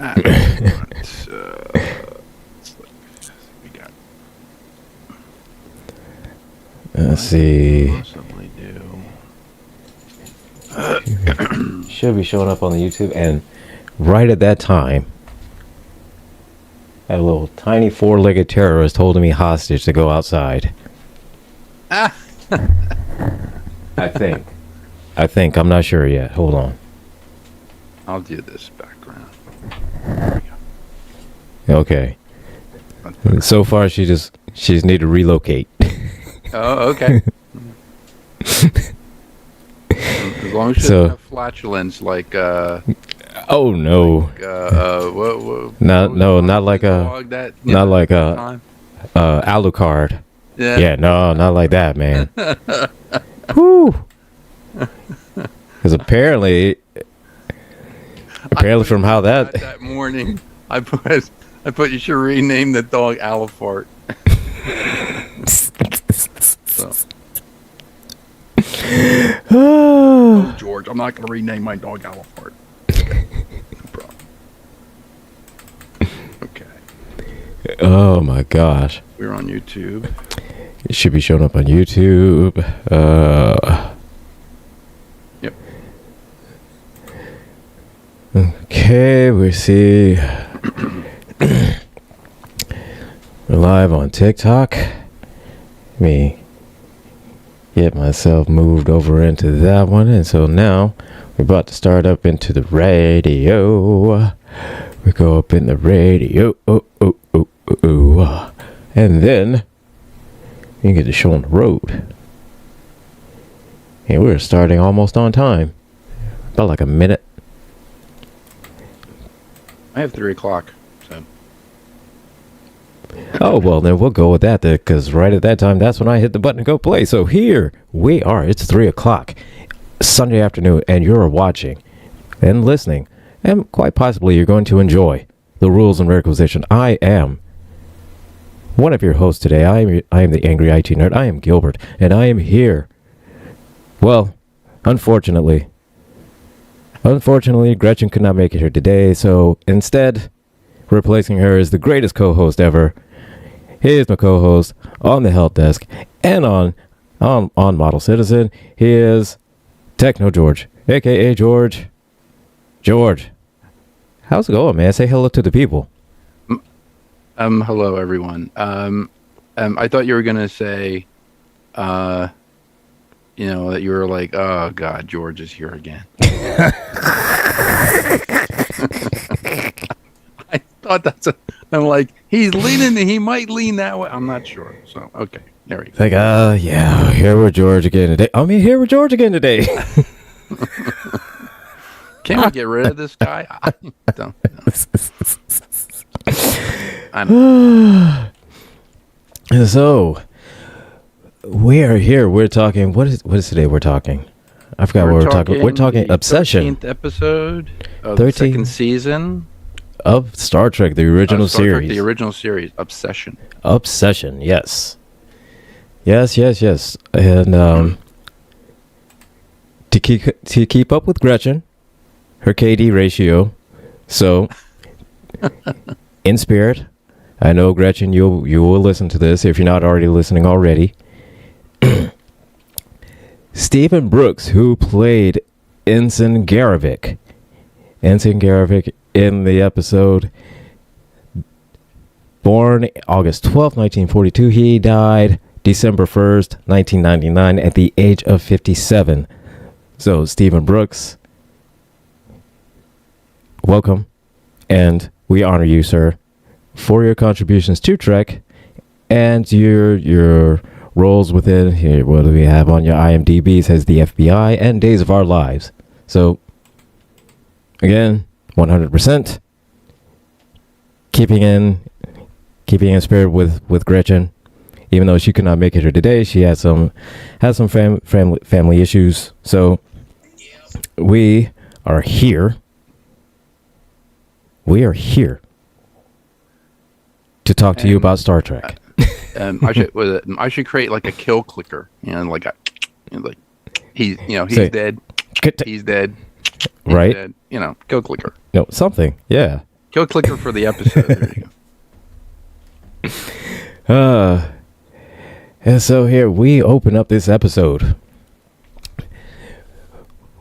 that. We got. Let's see. Possibly do. Should be showing up on the YouTube, and right at that time, a little tiny four-legged terrorist holding me hostage to go outside. I think. I'm not sure yet. Hold on. I'll do this background. There we go. Okay. So far, she just need to relocate. Oh, okay. As long as she doesn't have flatulence, like oh no. Not like a Alucard. Yeah, no, not like that, man. Whoo. Because apparently from how that morning, I put you should rename the dog Alifart. So. Oh, George, I'm not going to rename my dog Alifart. Okay. No problem. Okay. Oh my gosh. We're on YouTube. It should be showing up on YouTube. Yep. Okay, we see. We're live on TikTok. Let me get myself moved over into that one. And so now we're about to start up into the radio. We go up in the radio. And then you get to show on the road. And we're starting almost on time. About like a minute. I have 3 o'clock. So. Oh, well, then we'll go with that, because right at that time, that's when I hit the button to go play. So here we are. It's 3 o'clock, Sunday afternoon, and you're watching and listening, and quite possibly you're going to enjoy the Rules of Nerdquisition. I am one of your hosts today. I am the Angry IT Nerd. I am Gilbert, and I am here. Well, unfortunately, Gretchen could not make it here today, so instead, replacing her is the greatest co-host ever. He is my co-host on the Helpdesk and on Model Citizen. He is Techno George, a.k.a. George. George, how's it going, man? Say hello to the people. Hello, everyone. I thought you were going to say, that you were like, oh, God, George is here again. I thought I'm like, he might lean that way. I'm not sure. So, okay. There we go. Like, yeah, here we're George again today. Here we're George again today. Can we get rid of this guy? I don't know. So, we are here. We're talking. What is today? We're talking. I forgot what we're talking. We're talking Obsession. 13th episode of the second season of Star Trek, the original series. The original series, Obsession. Obsession, yes. Yes. And to keep up with Gretchen, her KD ratio. So, in spirit, I know Gretchen, you will listen to this if you're not already listening already. Stephen Brooks, who played Ensign Garrovick in the episode, born August 12th, 1942. He died December 1st, 1999 at the age of 57. So, Stephen Brooks, welcome, and we honor you, sir, for your contributions to Trek and your roles within here. What do we have on your IMDb? Says the FBI and Days of Our Lives. So, again, 100% keeping in spirit with Gretchen, even though she could not make it here today. She had some family issues. So we are here. To talk to you about Star Trek. I should create like a kill clicker, he's dead. He's dead. Right? Dead, kill clicker. No, something. Yeah. Kill clicker for the episode. There you go. And so here we open up this episode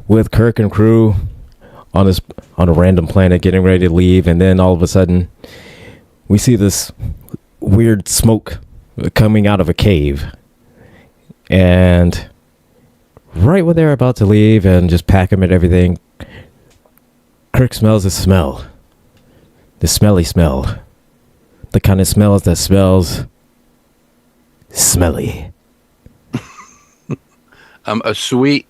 with Kirk and crew on a random planet getting ready to leave, and then all of a sudden we see this weird smoke coming out of a cave. And right when they're about to leave and just pack them and everything, Kirk smells a smell. The smelly smell. The kind of smells that smells smelly. A sweet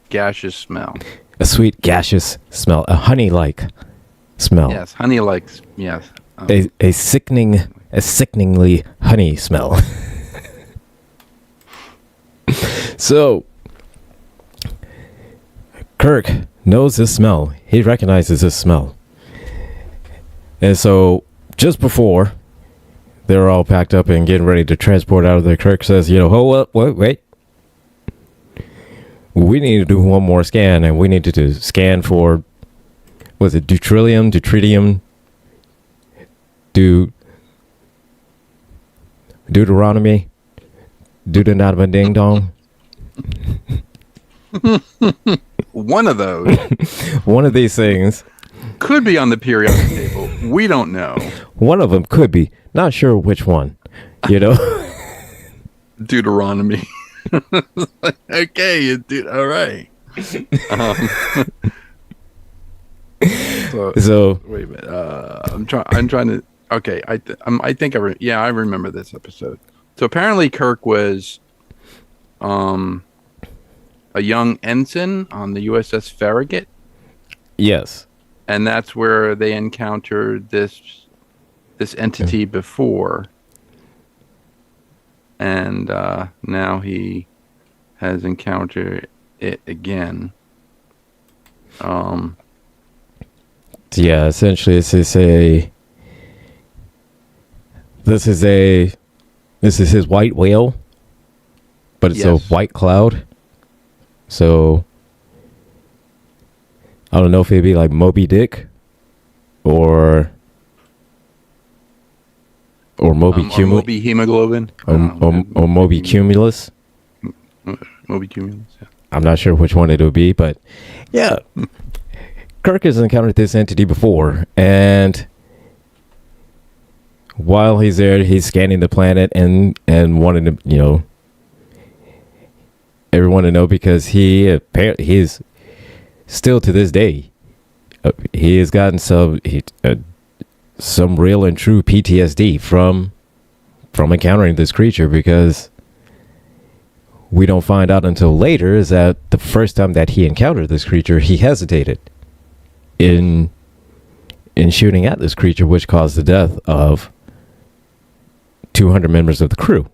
gaseous smell. A sweet gaseous smell. A honey-like smell. Yes, honey like, yes. A sickeningly honey smell. So, Kirk knows this smell. He recognizes this smell. And so, just before they're all packed up and getting ready to transport out of there, Kirk says, hold up, wait. We need to do one more scan, and we need to scan for, was it deuterium, Deuteronomy, Deuteronomy ding dong. One of those. One of these things. Could be on the periodic table. We don't know. One of them could be. Not sure which one. Deuteronomy. Okay, all right. So wait a minute. I'm trying to. Okay, I think I remember this episode. So apparently Kirk was, a young ensign on the USS Farragut. Yes. And that's where they encountered this entity before. And now he has encountered it again. Yeah, essentially this is his white whale, but it's a white cloud. So I don't know if it'd be like Moby Dick or Moby Cumulus. Or Moby Hemoglobin. Or Moby Cumulus. Moby Cumulus, yeah. I'm not sure which one it would be, but yeah. Kirk has encountered this entity before, and while he's there, he's scanning the planet and wanting to, everyone to know, because he's still to this day, he has gotten some real and true PTSD from encountering this creature, because we don't find out until later is that the first time that he encountered this creature, he hesitated in shooting at this creature, which caused the death of 200 members of the crew.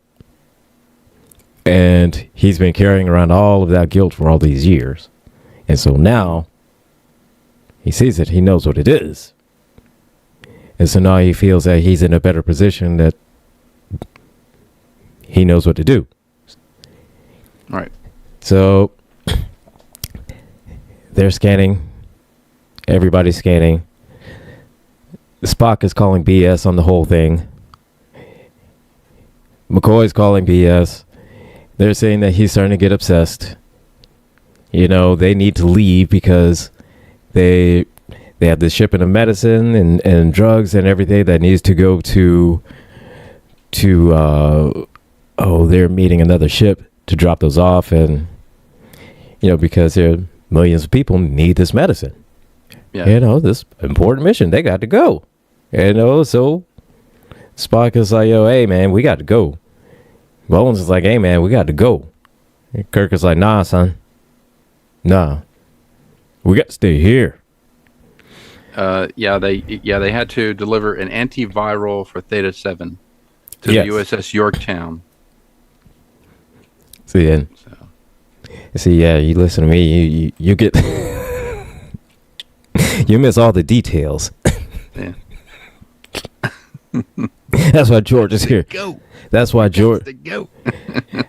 And he's been carrying around all of that guilt for all these years. And so now he sees it, he knows what it is. And so now he feels that he's in a better position, that he knows what to do. Right. So they're scanning. Everybody's scanning. Spock is calling BS on the whole thing. McCoy's calling BS. They're saying that he's starting to get obsessed. They need to leave because they have this shipment of medicine and drugs and everything that needs to go to they're meeting another ship to drop those off, and because there are millions of people need this medicine. Yeah. This important mission, they got to go. So Spock is like, hey man, we got to go. Bones is like, hey man, we got to go. And Kirk is like, nah, son. Nah. We got to stay here. They had to deliver an antiviral for Theta 7 to the USS Yorktown. You listen to me, you get you miss all the details. Yeah. That's why George is here. Go. That's why George.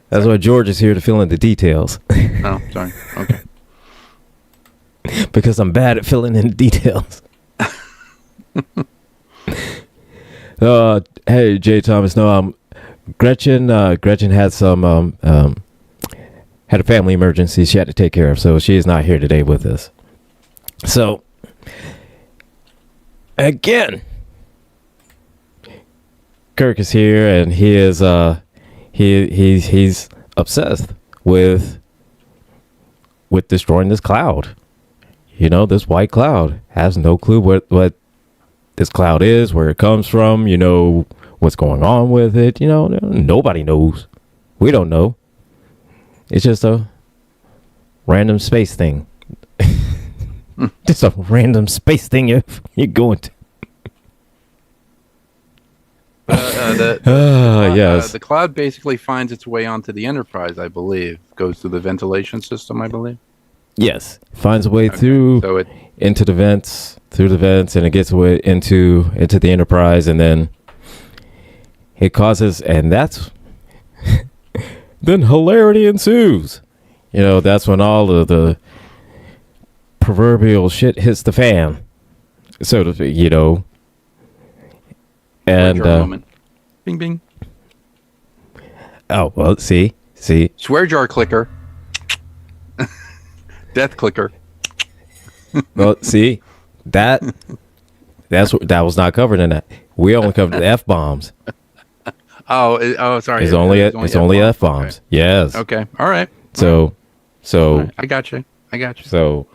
That's why George is here to fill in the details. Oh, sorry. Okay. Because I'm bad at filling in details. Hey, Jay Thomas. No, Gretchen had some had a family emergency she had to take care of, so she is not here today with us. So again, Kirk is here, and he is he's obsessed with destroying this cloud. You know, this white cloud. Has no clue what this cloud is, where it comes from, you know, what's going on with it. You know, nobody knows. We don't know. It's just a random space thing. Just a random space thing you're going to. Yes. The cloud basically finds its way onto the Enterprise, I believe. Goes through the ventilation system, I believe. Yes. Finds a way through into the vents, and it gets away into the Enterprise, and then it causes, and that's then hilarity ensues. You know, that's when all of the proverbial shit hits the fan, so to speak, you know. And moment. Bing bing. Oh, well, see. Swear jar clicker. Death clicker. Well, see, that was not covered in that. We only covered the F-bombs. Oh, sorry. It's only F-bombs. Okay. Yes. Okay. All right. So all right. I got you. So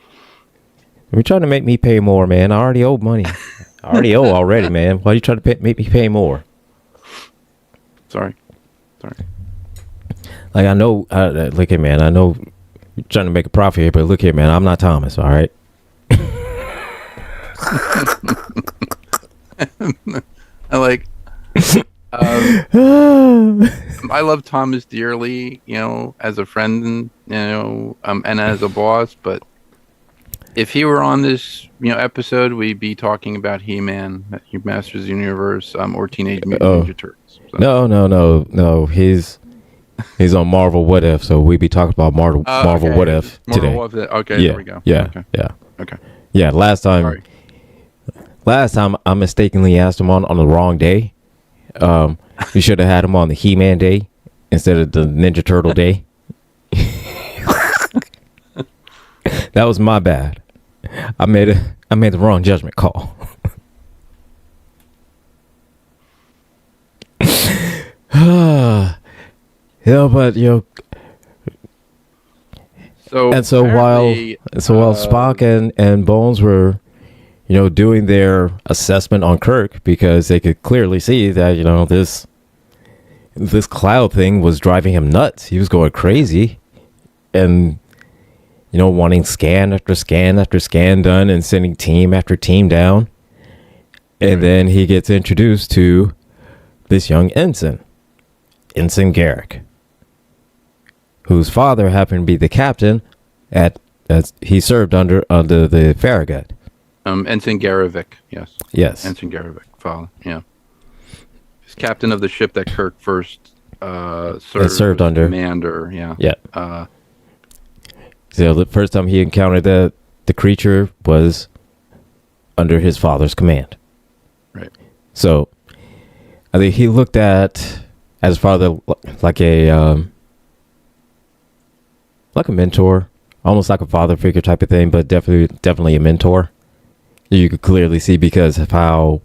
you're trying to make me pay more, man. I already owe money. I already owe already, man. Why are you trying to make me pay more? Sorry. Like, I know, look here, man. I know you're trying to make a profit here, but look here, man. I'm not Thomas, all right? I love Thomas dearly, you know, as a friend, and you know, and as a boss. But if he were on this, you know, episode, we'd be talking about He-Man, Masters of the Universe, or Teenage Mutant Ninja Turtles. So. No. He's on Marvel What If, so we'd be talking about Marvel What If today. Okay, there we go. Yeah. Okay. Yeah, last time I mistakenly asked him on the wrong day. We should have had him on the He-Man day instead of the Ninja Turtle day. That was my bad. I made the wrong judgment call. Yeah, but you know, so while Spock and Bones were, you know, doing their assessment on Kirk, because they could clearly see that, you know, this cloud thing was driving him nuts. He was going crazy, and you know, wanting scan after scan after scan done, and sending team after team down. And then he gets introduced to this young Ensign Garrick, whose father happened to be the captain as he served under the Farragut. Ensign Garovic, yes. Yes. Ensign Garovic, father, yeah. He's captain of the ship that Kirk first served under. Commander, yeah. Yeah. So the first time he encountered the creature was under his father's command. Right. So I think he looked at his father like a mentor, almost like a father figure type of thing, but definitely a mentor. You could clearly see because of how,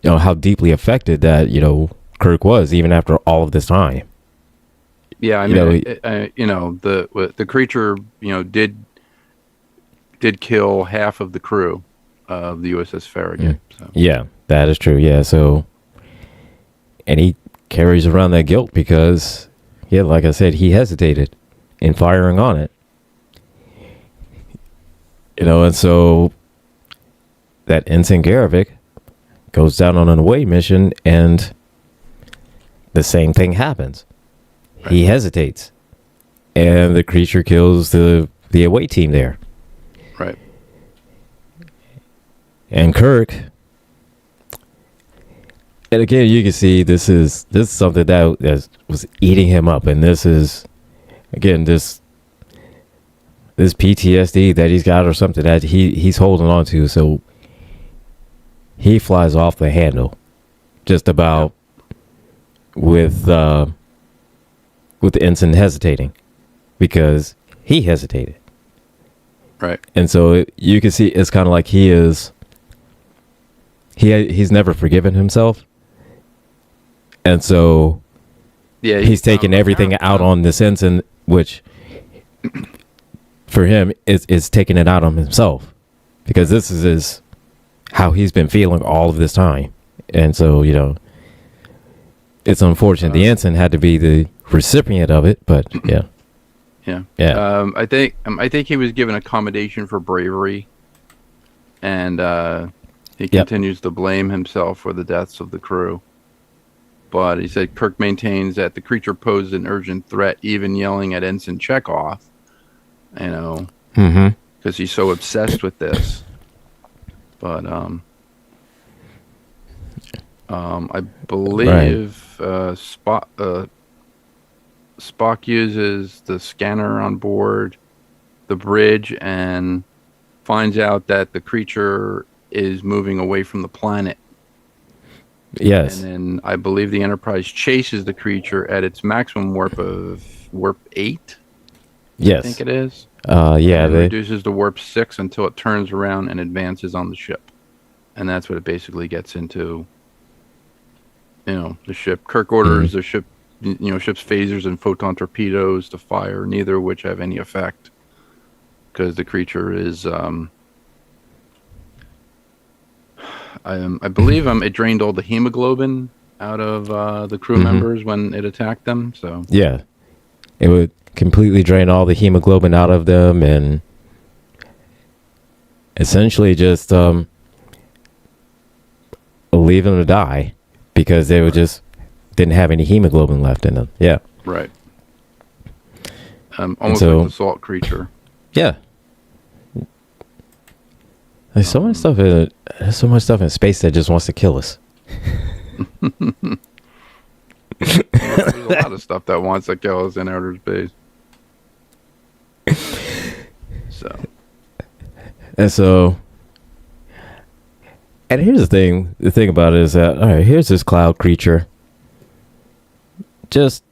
you know, how deeply affected that, you know, Kirk was even after all of this time. Yeah, I mean, you know, the creature, you know, did kill half of the crew of the USS Farragut. So. Yeah, that is true. Yeah, so, and he carries around that guilt because, yeah, like I said, he hesitated in firing on it. You know, and so that Ensign Garovic goes down on an away mission, and the same thing happens. Right. He hesitates, and the creature kills the away team there. Right. And Kirk, and again, you can see this is something that was eating him up, and this is, again, this PTSD that he's got, or something that he's holding on to. So he flies off the handle, just about with the ensign hesitating, because he hesitated. Right. And so you can see it's kind of like he's never forgiven himself. And so he's taking everything out on this ensign, which for him is taking it out on himself, because this is how he's been feeling all of this time. And so, it's unfortunate the ensign had to be the recipient of it, but yeah. I think he was given accommodation for bravery, and he continues to blame himself for the deaths of the crew. But he said Kirk maintains that the creature posed an urgent threat, even yelling at Ensign Chekhov, because he's so obsessed with this. But I believe Spock uses the scanner on board the bridge and finds out that the creature is moving away from the planet. Yes. And then I believe the Enterprise chases the creature at its maximum warp of warp 8. Yes. I think it is. Yeah. And reduces to warp 6 until it turns around and advances on the ship. And that's what it basically gets into. The ship. Kirk orders the ship, ship's phasers and photon torpedoes to fire, neither of which have any effect, because the creature is I believe it drained all the hemoglobin out of the crew members when it attacked them. So yeah, it would completely drain all the hemoglobin out of them and essentially just leave them to die, because they would just didn't have any hemoglobin left in them. Yeah. Right. Almost like the salt creature. Yeah. There's so much stuff in space that just wants to kill us. There's a lot of stuff that wants to kill us in outer space. And here's the thing. The thing about it is that, all right, here's this cloud creature, just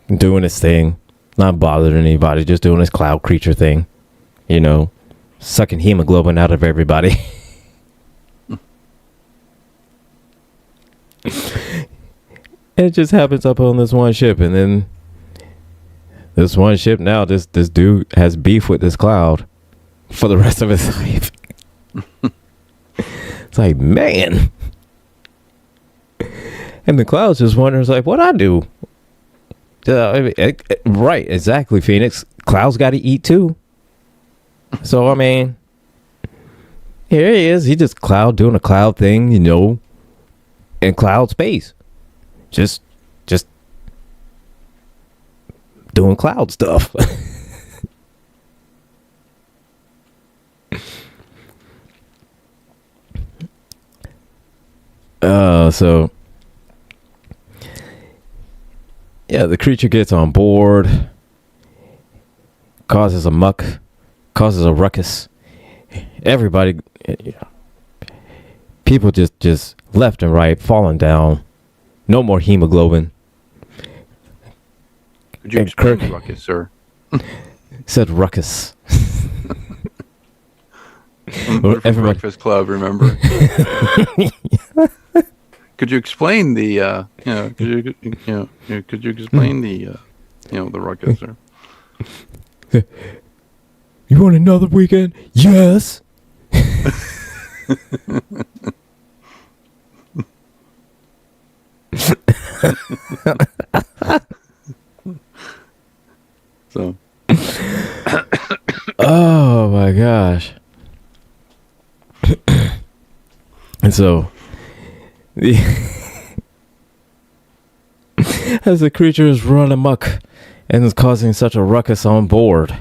doing its thing, not bothering anybody, just doing this cloud creature thing, sucking hemoglobin out of everybody. It just happens up on this one ship, and then this one ship now, this dude has beef with this cloud for the rest of his life. It's like, man. And the cloud's just wondering, it's like, what I do? Right, exactly, Phoenix. Cloud's got to eat too. So, here he is. He just Cloud doing a Cloud thing, in Cloud space. Just doing Cloud stuff. So yeah, the creature gets on board, causes a ruckus. Everybody, people just left and right falling down. No more hemoglobin. Could you explain ruckus, sir? Said ruckus. From Breakfast Club, remember? Could you explain the could you explain the ruckus, sir? You want another weekend? Yes. So oh my gosh. And so as the creature is running amok and is causing such a ruckus on board,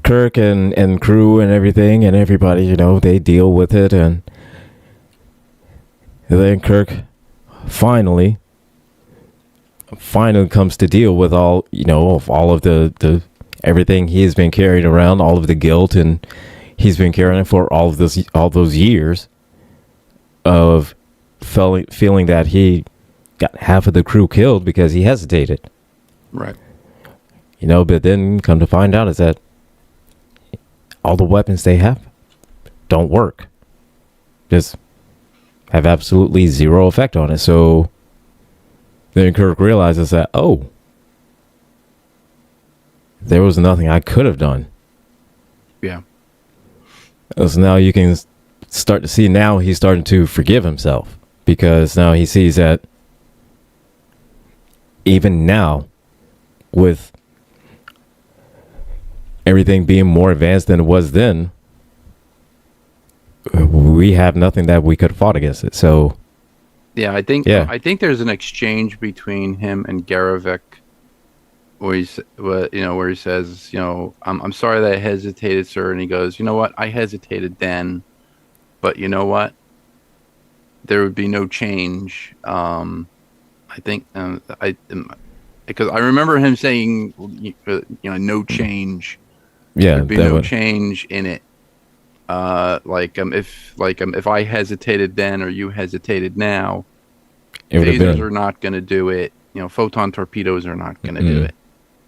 Kirk and crew and everything and everybody, they deal with it, and then Kirk finally comes to deal with all of all of the everything he has been carrying around, all of the guilt, and he's been carrying for all those years of feeling that he got half of the crew killed because he hesitated. Right. But then come to find out is that all the weapons they have don't work. Just have absolutely zero effect on it. So then Kirk realizes that, there was nothing I could have done. Yeah. So now you can start to see, now he's starting to forgive himself, because now he sees that even now, with everything being more advanced than it was then, we have nothing that we could have fought against it. So yeah, I think there's an exchange between him and Garavik where he says, I'm sorry that I hesitated, sir, and he goes, you know what, I hesitated then, but you know what, there would be no change. I think because I remember him saying, no change. Yeah, there'd be no change in it. If I hesitated then or you hesitated now, phasers are not going to do it. Photon torpedoes are not going to do it.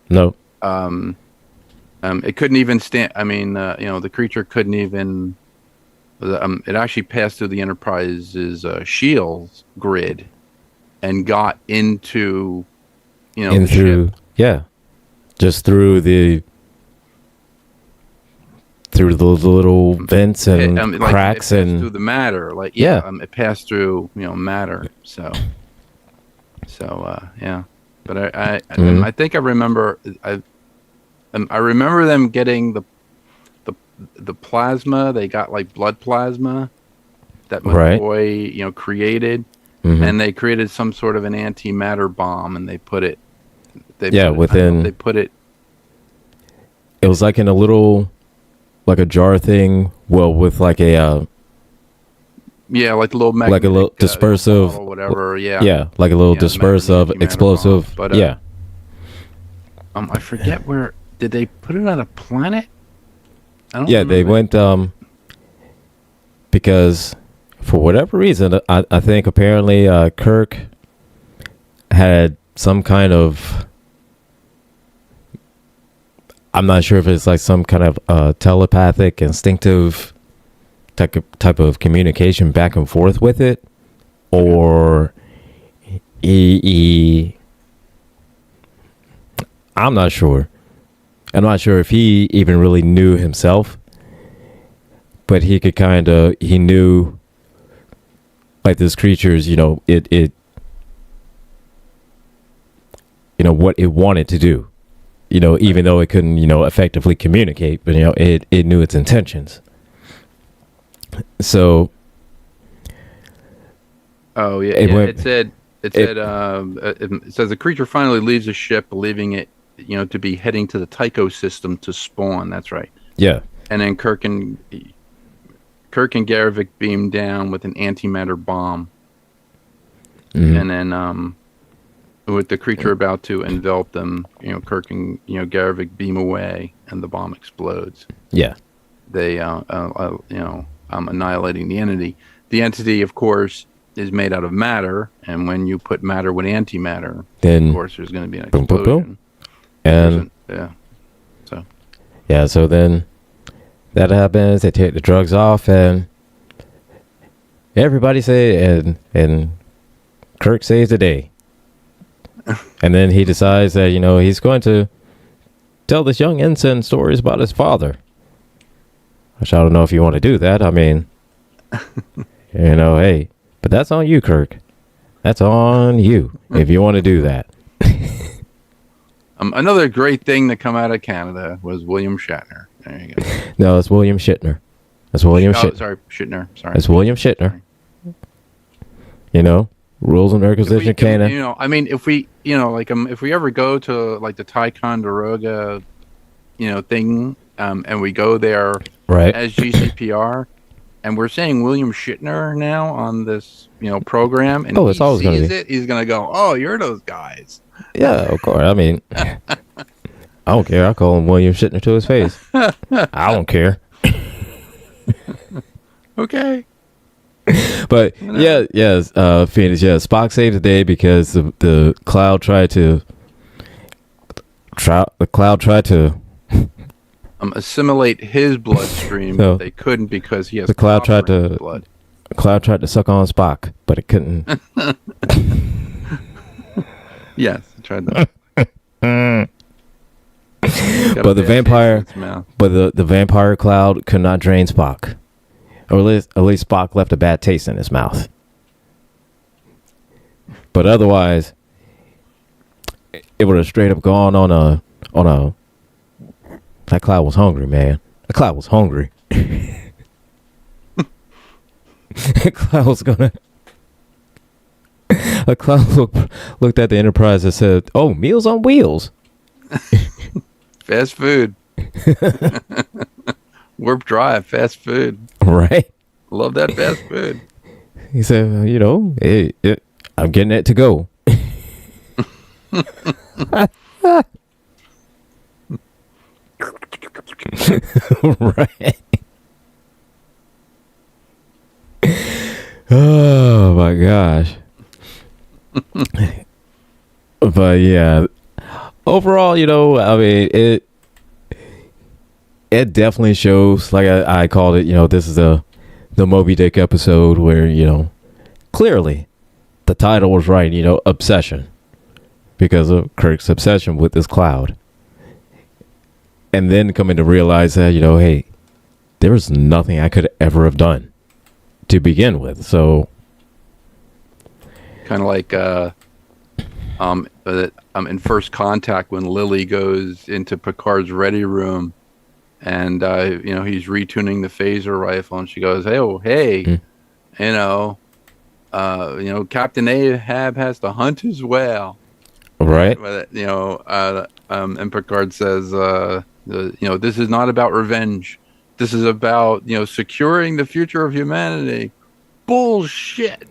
No. It couldn't even stand. I mean, the creature couldn't even. It actually passed through the Enterprise's shields grid and got into, the ship. Yeah, just through the little vents and cracks and through the matter. It passed through matter. So yeah. But I think I remember I remember them getting the plasma. They got like blood plasma that McCoy created, and they created some sort of an antimatter bomb, and they put it. They put it. It was like in a little, like a jar thing. Well, with like a. Yeah, like a little magnetic, like a little dispersive, or whatever. Yeah, yeah, like a little dispersive, explosive. Bomb. But yeah, I forget where did they put it on a planet? I don't. Yeah, remember. they went because for whatever reason, I think apparently Kirk had some kind of. I'm not sure if it's like some kind of telepathic, instinctive type of communication back and forth with it, or I'm not sure. I'm not sure if he even really knew himself, but he knew like this creature's, it what it wanted to do, even though it couldn't, effectively communicate, but it knew its intentions. So it says the creature finally leaves the ship, believing it to be heading to the Tycho system to spawn. That's right. Yeah. And then Kirk and Garavik beam down with an antimatter bomb. And then with the creature about to envelop them, Kirk and Garavik beam away and the bomb explodes. Yeah. They annihilating the entity. The entity, of course, is made out of matter, and when you put matter with antimatter, then of course there's going to be an explosion. Boom, boom, boom. And so then that happens. They take the drugs off, and everybody say, and Kirk saves the day. And then he decides that he's going to tell this young ensign stories about his father. Which I don't know if you want to do that. I mean, hey, but that's on you, Kirk. That's on you if you want to do that. Another great thing to come out of Canada was William Shatner. There you go. No, it's William Shatner. That's William Shatner. Sorry, Shatner. Sorry. It's William Shatner. Rules of Nerdquisition canon. I mean, if we, if we ever go to like the Ticonderoga, thing, and we go there as GCPR, and we're saying William Shatner now on this, program, and it's always going to be. He's going to go, oh, you're those guys. Yeah, of course. I mean, I don't care. I call him William Shatner to his face. I don't care. Okay. But Phoenix, yeah, Spock saved the day because the cloud tried to Assimilate his bloodstream, No. but they couldn't because he has The cloud tried copper in his to- blood. the cloud tried to suck on Spock, but it couldn't. Yes, he tried that. But the vampire, but the vampire cloud could not drain Spock, or at least Spock left a bad taste in his mouth. But otherwise, it would have straight up gone on a. That cloud was hungry, man. The cloud was hungry. The cloud was gonna. A cloud looked at the Enterprise and said, "Oh, Meals on Wheels." Fast food. Warp drive, fast food. Right. Love that fast food. He said, I'm getting it to go. Right. Oh my gosh. But yeah, overall, I mean, it definitely shows, like I called it, this is the Moby Dick episode where, clearly the title was right, obsession, because of Kirk's obsession with this cloud. And then coming to realize that, hey, there was nothing I could ever have done to begin with. So kind of like in First Contact when Lily goes into Picard's ready room and he's retuning the phaser rifle and she goes, hey, Captain Ahab has to hunt as well, right. And Picard says this is not about revenge, this is about securing the future of humanity. Bullshit.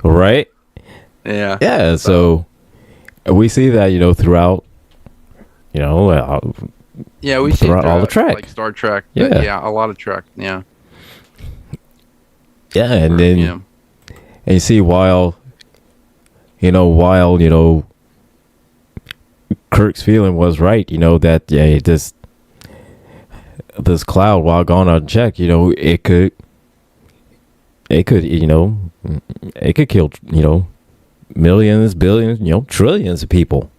Right. Yeah. So we see that throughout we see throughout all the Trek, like Star Trek. Yeah, a lot of Trek. Yeah, and then and you see while Kirk's feeling was right, that this cloud, while gone unchecked, it could kill millions, billions, trillions of people,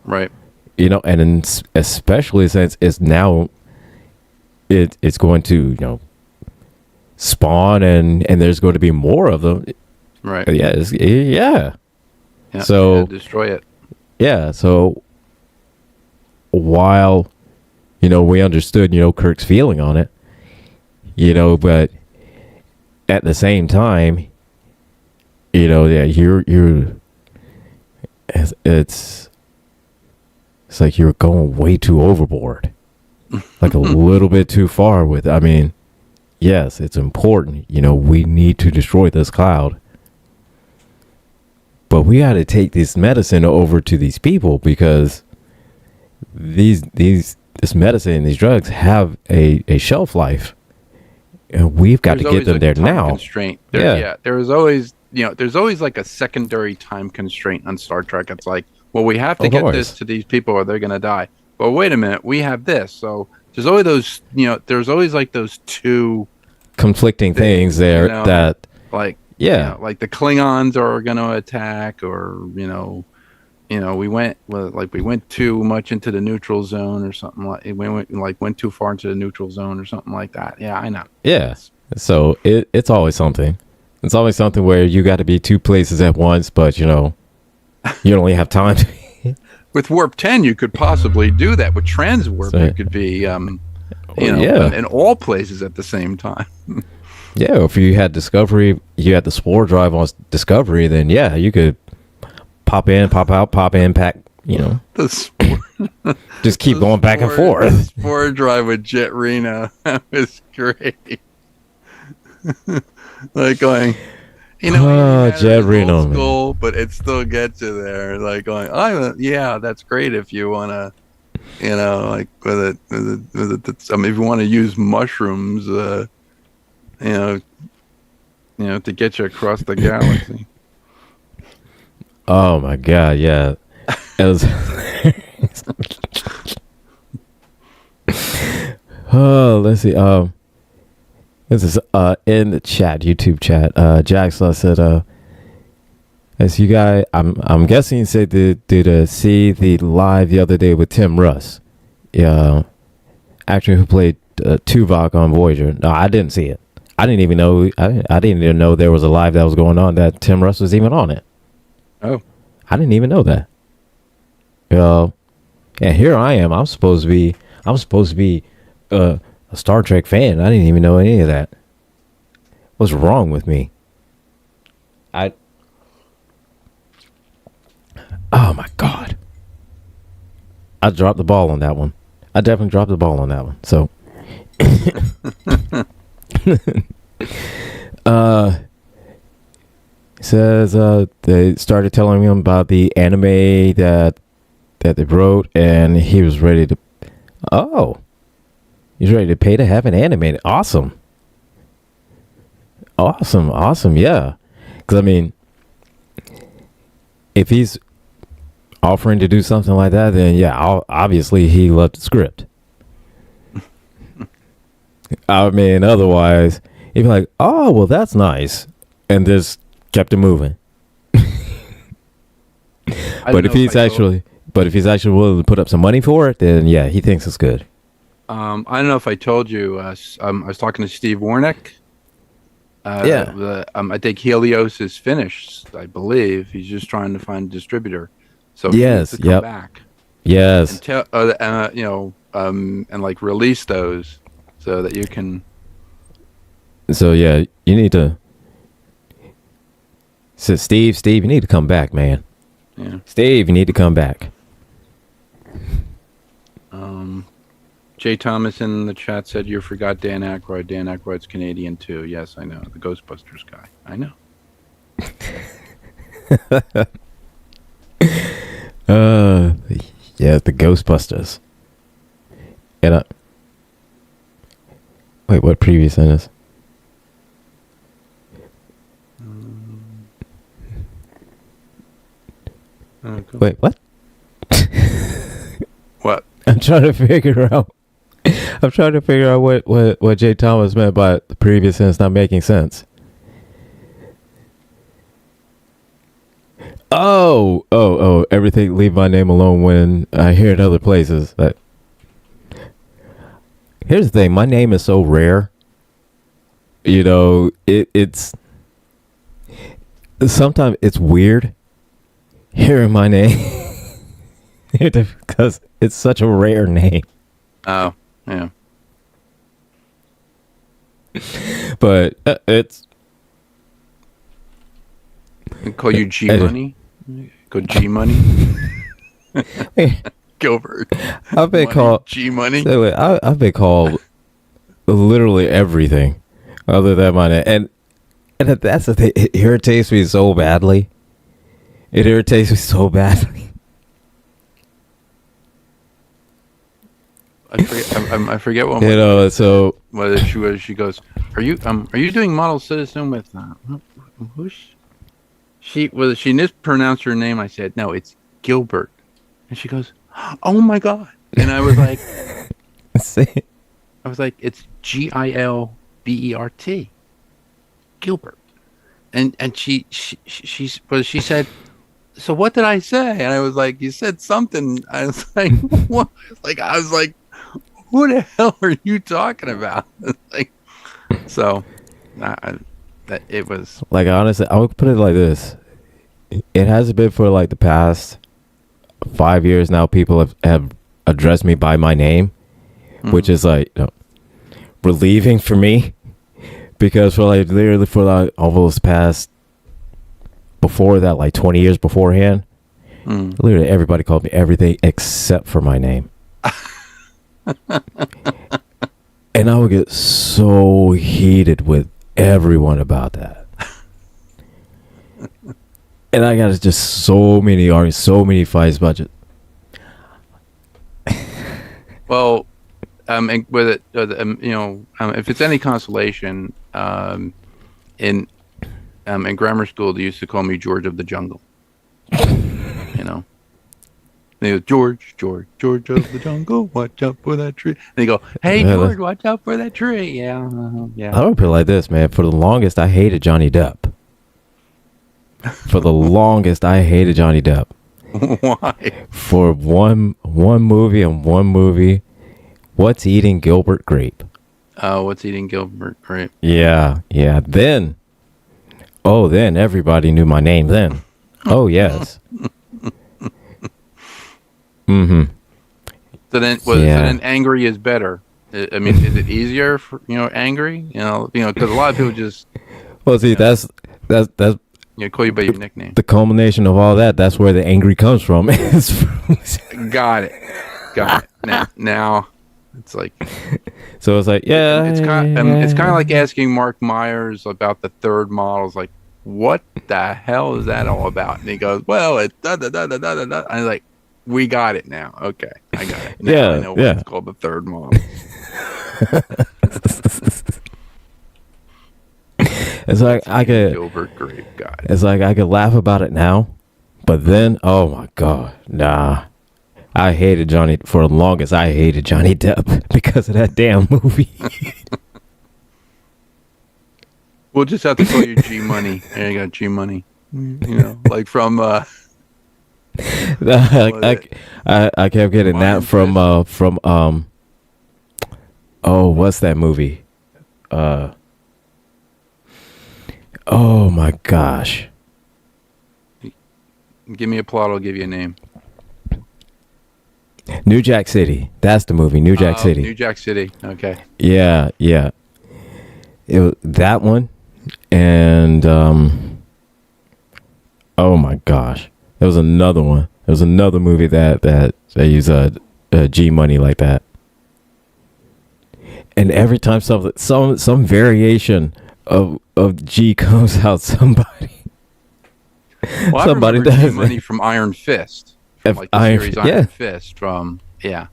right. And especially since it's now it's going to spawn and there's going to be more of them, right. Yeah, so destroy it. Yeah, so while we understood Kirk's feeling on it, but at the same time, you're it's like you're going way too overboard, like a little bit too far with. I mean, yes, it's important. We need to destroy this cloud, but we got to take this medicine over to these people because this medicine and these drugs have a shelf life, and we've got to get them there now. Constraint. There's always like a secondary time constraint on Star Trek. It's like, well, we have to get this to these people or they're gonna die. But wait a minute, we have this. So there's always those, there's always like those two conflicting things there that, like, like the Klingons are gonna attack, or we went too much into the neutral zone or something, like we went too far into the neutral zone or something like that. Yeah, I know. Yeah. So it's always something. It's always something where you got to be two places at once, but you don't only have time to. With Warp 10, you could possibly do that. With Transwarp, you could be, in all places at the same time. Yeah, if you had Discovery, you had the Spore drive on Discovery, then yeah, you could pop in, pop out, pop in, pack. The Spore, just keep going back and forth. The Spore drive with Jet Reno, that was great. Like going, Jet Reno, school, but it still gets you there. Like going, that's great if you want to, Like if you want to use mushrooms, you know, to get you across the galaxy. Oh my god, yeah. It was Oh, let's see. This is in the chat, YouTube chat. Jackson said, as you guys, I'm guessing you said did see the live the other day with Tim Russ, yeah, actor who played Tuvok on Voyager. No, I didn't see it. I didn't even know. I didn't even know there was a live that was going on that Tim Russ was even on it. Oh, I didn't even know that. And here I am. I'm supposed to be a Star Trek fan. I didn't even know any of that. What's wrong with me? Oh my god. I dropped the ball on that one. I definitely dropped the ball on that one. So says they started telling him about the anime that they wrote, and he was ready to he's ready to pay to have it animated. Awesome, yeah. Because I mean, if he's offering to do something like that, then yeah, obviously he loved the script. I mean, otherwise he'd be like, oh well, that's nice, and just kept it moving. But if he's actually willing to put up some money for it, then yeah, he thinks it's good. I don't know if I told you. I was talking to Steve Warnick. Yeah. I think Helios is finished. I believe he's just trying to find a distributor. So yes, he needs to come back. Yes. And tell, and like release those so that you can. So yeah, you need to. So Steve, you need to come back, man. Yeah. Steve, you need to come back. Jay Thomas in the chat said you forgot Dan Aykroyd. Dan Aykroyd's Canadian too. Yes, I know. The Ghostbusters guy. I know. Yeah, the Ghostbusters. And wait, what previous sentence? Wait, what? What? I'm trying to figure out what Jay Thomas meant by the previous sentence not making sense. Oh, everything leave my name alone when I hear it other places. Here's the thing, my name is so rare. You know, it's sometimes it's weird hearing my name because it's such a rare name. Oh, yeah. But it's. I call you G Money. Go G Money. Gilbert. I've been called G Money. I've been called literally everything other than my name, and that's the thing. It irritates me so badly. I forget what. You know, so whether she goes, are you doing Model Citizen with who's she mispronounced her name. I said no, it's Gilbert, and she goes, oh my god, and I was like, it's Gilbert, Gilbert, and she said, so what did I say? And I was like, you said something. I was like, what? Who the hell are you talking about? Like, so that it was like, honestly, I would put it like this. It hasn't been for like the past 5 years now. People have addressed me by my name, which is like, you know, relieving for me, because for like literally for like almost past before that, like 20 years beforehand, literally everybody called me everything except for my name. And I would get so heated with everyone about that. And I got just so many arguments, so many fights about it. Well, and with it, if it's any consolation, in grammar school they used to call me George of the Jungle. You know, they go George, George, George of the Jungle, watch out for that tree. And they go, hey George, watch out for that tree. Yeah, yeah. I would put it like this, man. For the longest, I hated Johnny Depp. For the longest, I hated Johnny Depp. Why? For one movie, What's Eating Gilbert Grape? What's Eating Gilbert Grape? Yeah. Then everybody knew my name then. Oh, yes. Mm-hmm. So then angry is better. I mean, is it easier for, angry? Because a lot of people just... Well, see, that's call you by your nickname. the culmination of all that. That's where the angry comes from. Got it. Now, it's like... So it's like, yeah. It's kind of like asking Mark Myers about the third model. It's like, what the hell is that all about? And he goes, well, it's da-da-da-da-da-da. And I'm like, we got it now. Okay, I got it. Now I know what it's called, the third model. It's like I could Gilbert Grape guy. It's like I could laugh about it now, but then, oh my god, nah. I hated Johnny for the longest. I hated Johnny Depp because of that damn movie. We'll just have to call you G Money. There you go, G Money. Like from I kept getting that from what's that movie? Oh my gosh. Give me a plot, I'll give you a name. New Jack City. That's the movie. New Jack City. New Jack City. Okay. Yeah. It was that one, and oh my gosh, there was another one. There was another movie that they use a G Money like that, and every time some variation of G comes out, somebody does G Money from Iron Fist. Like the series Iron Fist from, I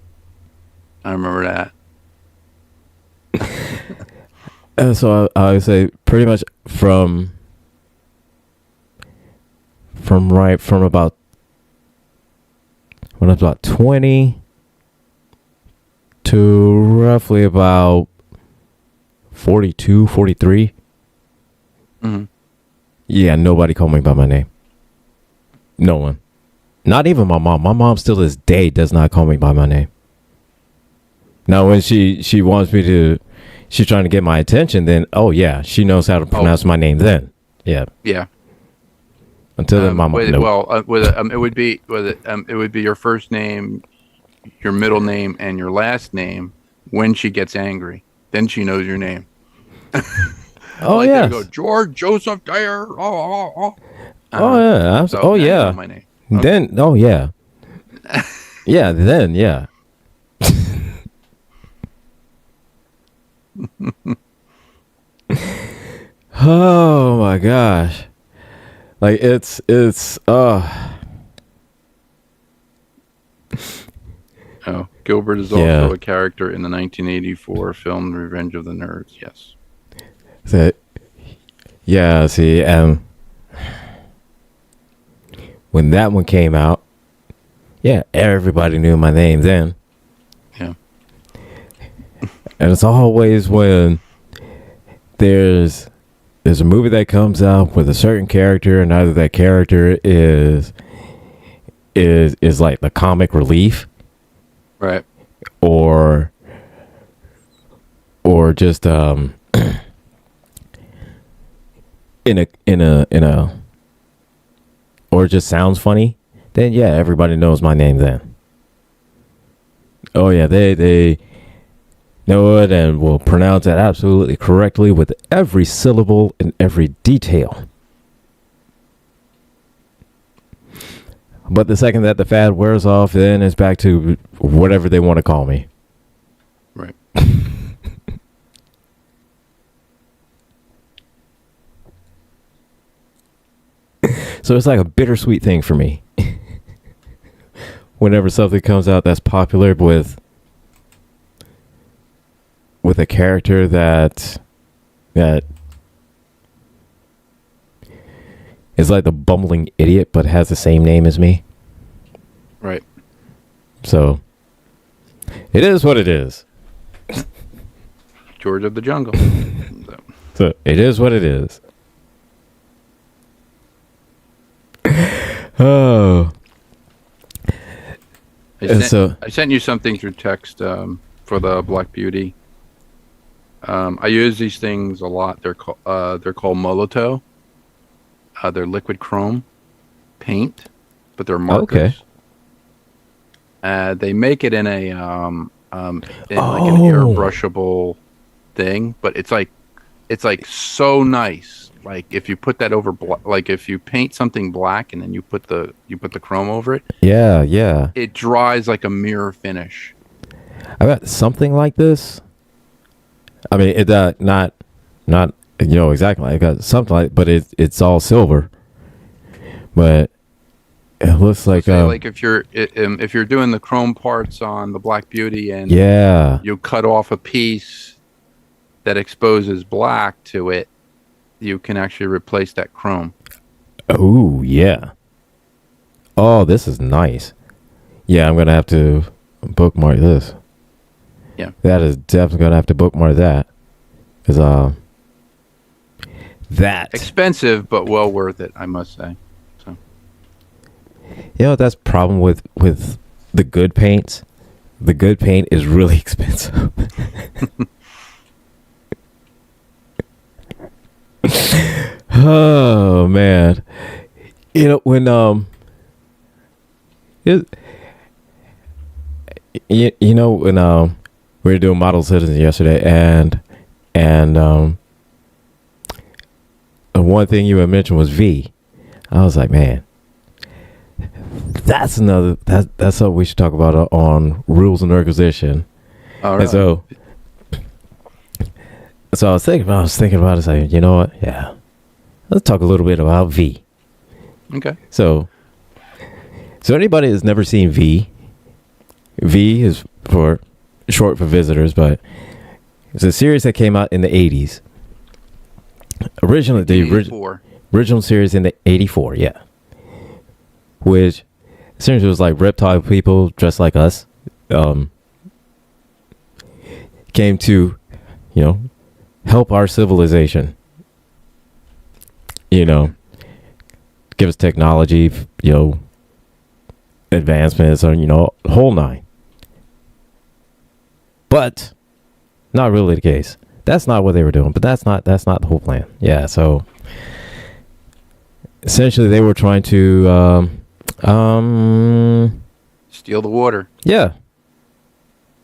remember that. So I would say pretty much from about when I was about 20 to roughly about 42, 43. Mm-hmm. Yeah, nobody called me by my name. No one. Not even my mom. My mom still to this day does not call me by my name. Now, when she wants me to, she's trying to get my attention, then, oh, yeah, she knows how to pronounce my name then. Yeah. Yeah. Until then, my mom, no. Well, it would be your first name, your middle name, and your last name when she gets angry. Then she knows your name. Oh, yeah. Go, George Joseph Dyer. Oh, yeah. So yeah. My name. Okay. Then, oh, yeah. Yeah, then, yeah. Oh, my gosh. Like, it's Oh, Gilbert is also a character in the 1984 film Revenge of the Nerds. Yes. So, yeah, see, when that one came out, yeah, everybody knew my name then. Yeah. And it's always when there's a movie that comes out with a certain character, and either that character is like the comic relief, right, or just in a or just sounds funny, then yeah, everybody knows my name then. Oh yeah, they know it and will pronounce it absolutely correctly with every syllable and every detail. But the second that the fad wears off, then it's back to whatever they want to call me. Right. So it's like a bittersweet thing for me. Whenever something comes out that's popular with with a character that is like the bumbling idiot, but has the same name as me. Right. So it is what it is. George of the Jungle. So it is what it is. Oh. I sent you something through text for the Black Beauty. I use these things a lot. They're called Molotow. They're liquid chrome paint, but they're markers. Okay. They make it in a like an airbrushable thing, but it's like so nice. Like if you put that over, like if you paint something black and then you put the chrome over it. Yeah, yeah. It dries like a mirror finish. I got something like this. I mean, it not exactly. I got something like, but it's all silver. But it looks like like if you're doing the chrome parts on the Black Beauty and you cut off a piece that exposes black to it, you can actually replace that chrome. Oh, yeah. Oh, this is nice. Yeah, I'm going to have to bookmark this. Yeah. That is definitely going to have to bookmark that. Because, that. Expensive, but well worth it, I must say. So. That's the problem with the good paints. The good paint is really expensive. Oh man, when we were doing Model Citizen yesterday, and one thing you had mentioned was V. I was like, man, that's something we should talk about on Rules of Nerdquisition. All right. And so I was thinking about it, saying, you know what? Yeah. Let's talk a little bit about V. Okay. So anybody that's never seen V is short for visitors, but it's a series that came out in the 80s. Originally, the original series in the 84, yeah. Which essentially was like reptile people dressed like us. Came to, help our civilization. Give us technology, advancements, or, whole nine. But not really the case. That's not what they were doing, but that's not the whole plan. Yeah, so essentially they were trying to steal the water. Yeah.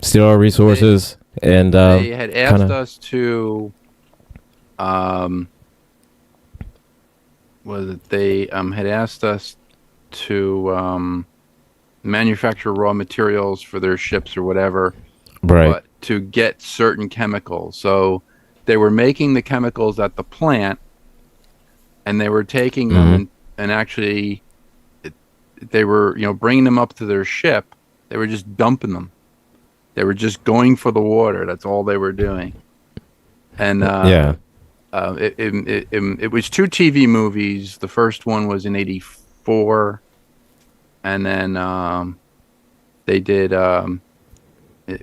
Steal our resources. And they had asked us to had asked us to manufacture raw materials for their ships or whatever, right? But to get certain chemicals. So they were making the chemicals at the plant, and they were taking them and actually they were bringing them up to their ship. They were just dumping them. They were just going for the water. That's all they were doing. And it was two TV movies. The first one was in '84, and then they did they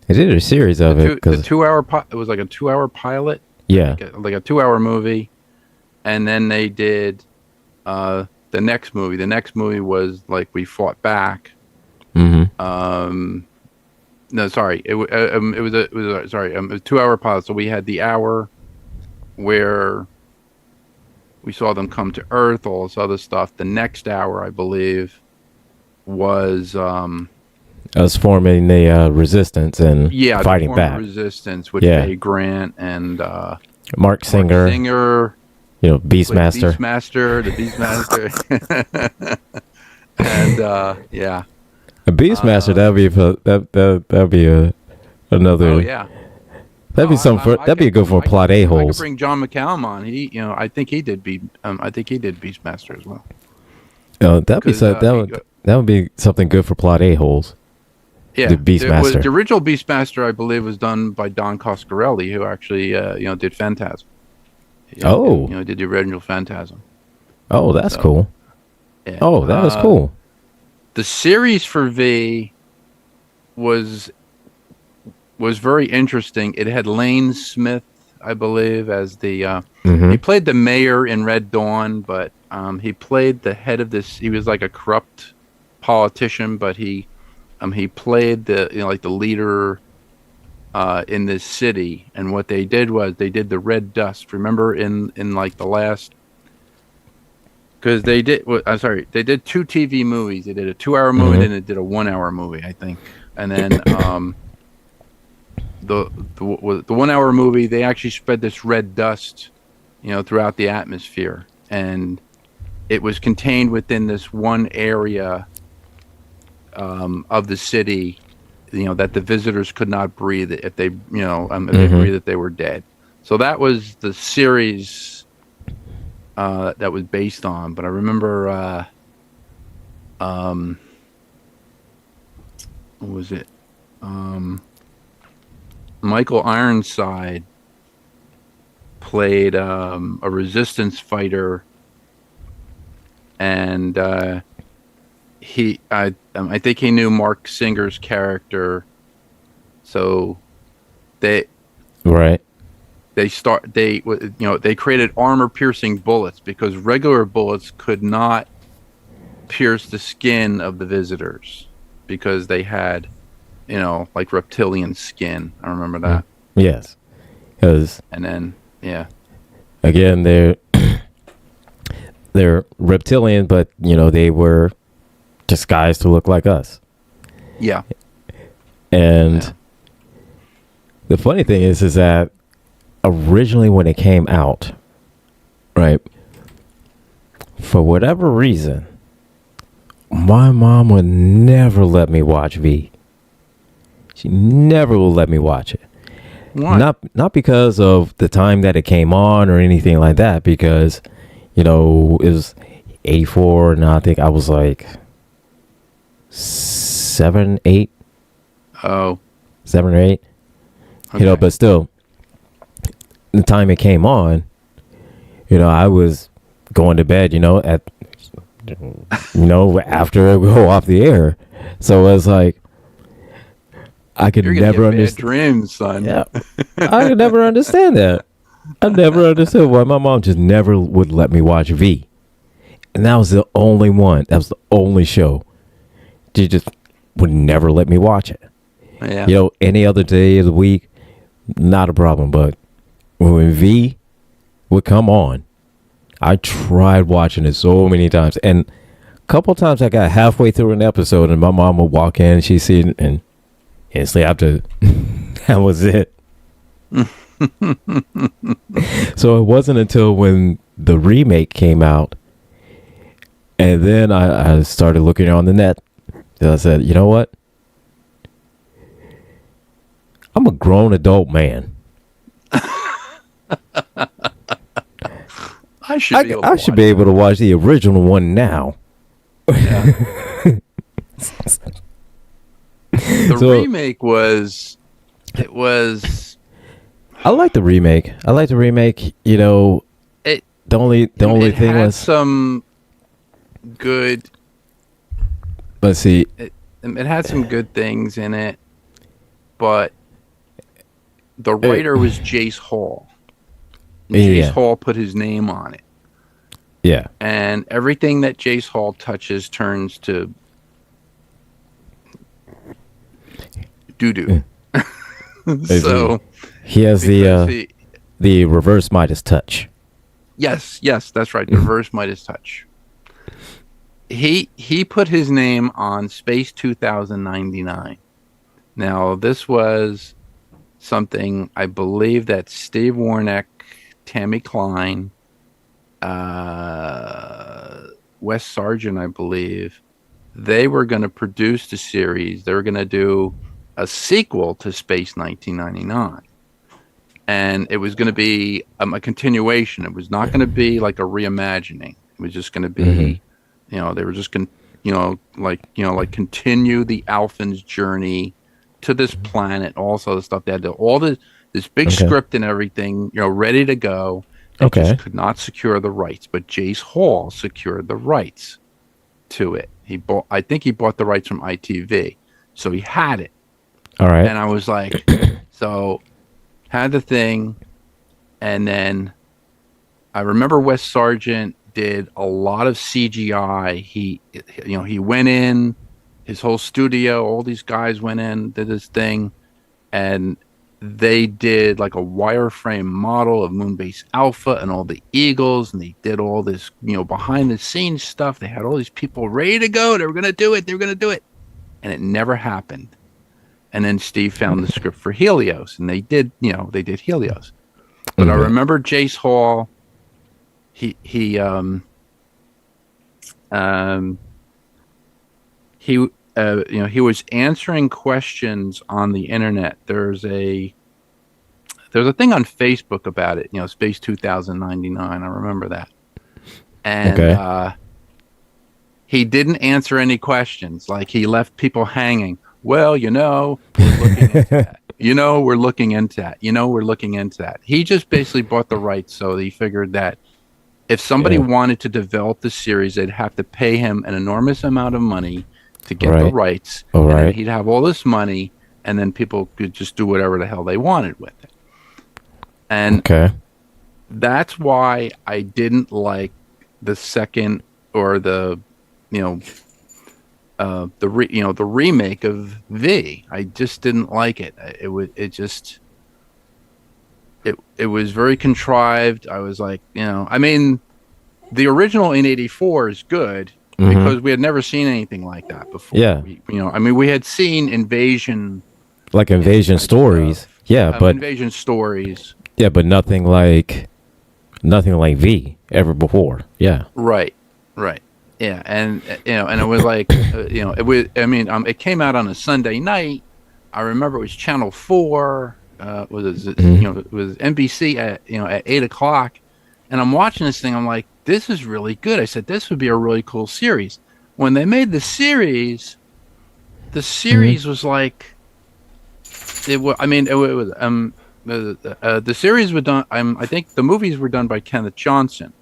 did a series of it. The 2 hour it was like a 2 hour pilot. Yeah, like a 2 hour movie, and then they did the next movie. The next movie was like We Fought Back. No, sorry. It was a 2 hour pilot. So we had the hour where we saw them come to Earth, all this other stuff. The next hour, I believe, was us forming the resistance and fighting back. Resistance with Jay Grant and Mark Singer. Beastmaster. The Beastmaster. And a Beastmaster, that'd be another. Oh yeah, that'd be something. That'd be good for plot a-holes. I could bring John McCallum on. I think he did Beastmaster as well. That would be something good for plot a-holes. The Yeah, the Beastmaster. original Beastmaster, I believe, was done by Don Coscarelli, who actually did Phantasm. Oh, Did the original Phantasm. oh, that's So cool. yeah, Oh, that is cool. the series for V was very interesting. It had Lane Smith, I believe, as the Mm-hmm. he played the mayor in Red Dawn, but he played the head of this. He was like a corrupt politician, but he played the like the leader in this city. And what they did was they did the Red Dust. Remember in like the last, because they did. I'm sorry, they did two TV movies. They did a 2 hour movie, Mm-hmm. and then they did a 1 hour movie, I think. And then the 1 hour movie, they actually spread this red dust, throughout the atmosphere, and it was contained within this one area of the city, that the visitors could not breathe if they, if they Mm-hmm. breathed, they were dead. So that was the series that was based on. But I remember, what was it? Um, Michael Ironside played a resistance fighter, and I think he knew Mark Singer's character, so they Right. they created armor piercing bullets because regular bullets could not pierce the skin of the visitors because they had like reptilian skin. I remember Mm. that. Yes. Because And then yeah, again, they're reptilian, but they were disguised to look like us. yeah, And yeah. the funny thing is that originally when it came out, right, for whatever reason, my mom would never let me watch V. She never will let me watch it. Why? Not because of the time that it came on or anything like that, because it was 84, and I think I was like 7, 8, Oh, 7 or 8. okay. But still, the time it came on, I was going to bed, after it go off the air. So it's like I could You're gonna never get bad understand. dreams, son. Yeah, I could never understand that. I never understood why my mom just never would let me watch V. And that was the only one. That was the only show. She just would never let me watch it. Yeah. Any other day of the week, not a problem. But when V would come on, I tried watching it so many times. And a couple times I got halfway through an episode and my mom would walk in and she'd see it and instantly after that was it. So it wasn't until when the remake came out and then I started looking on the net that I said, you know what? I'm a grown adult man. I should be able to I should watch be able to watch the original one now. that. The So- remake was I like the remake. it The only it thing had was, some good let's see. it had some good things in it, but the writer was Jace Hall. And Jace Yeah. Hall put his name on it, Yeah. and everything that Jace Hall touches turns to doo-doo. So He has because the reverse Midas touch. yes, that's right. The reverse Midas touch. He put his name on Space 2099. Now this was something I believe that Steve Warnick, Tammy Klein, Wes Sargent, I believe, they were going to produce the series. They were going to do a sequel to Space 1999. And it was going to be a continuation. It was not going to be like a reimagining. It was just going to be, they were just going to like continue the Alphans' journey to this planet, all this other stuff. They had all this big Okay. script and everything, ready to go. They Okay. just could not secure the rights, but Jace Hall secured the rights to it. I think he bought the rights from ITV, so he had it. All right. And I was like, so had the thing, and then I remember Wes Sargent did a lot of CGI. He went in, his whole studio, all these guys went in, did this thing, and they did like a wireframe model of Moonbase Alpha and all the Eagles, and they did all this, behind the scenes stuff. They had all these people ready to go. They were going to do it. They were going to do it. And it never happened. And then Steve found the script for Helios, and they did Helios. But I remember Jace Hall, he was answering questions on the internet. There's a thing on Facebook about it, Space 2099. I remember that. And he didn't answer any questions. Like, he left people hanging. Well, we're looking into that. We're looking into that. We're looking into that. He just basically bought the rights, so he figured that if somebody wanted to develop the series, they'd have to pay him an enormous amount of money to get the rights. All right. And he'd have all this money, and then people could just do whatever the hell they wanted with it. And that's why I didn't like the second or the remake of V. I just didn't like it. It was very contrived. I was like, I mean, the original in '84 is good because we had never seen anything like that before. Yeah. We had seen invasion stories. Stuff. But invasion stories. Yeah, but nothing like V ever before. Yeah. Right. Yeah, and and it was like, it was. I mean, it came out on a Sunday night. I remember it was Channel 4. It was NBC at 8:00, and I'm watching this thing. I'm like, this is really good. I said, this would be a really cool series. When they made the series was like, it was. I mean, it was. The series was done. I think the movies were done by Kenneth Johnson.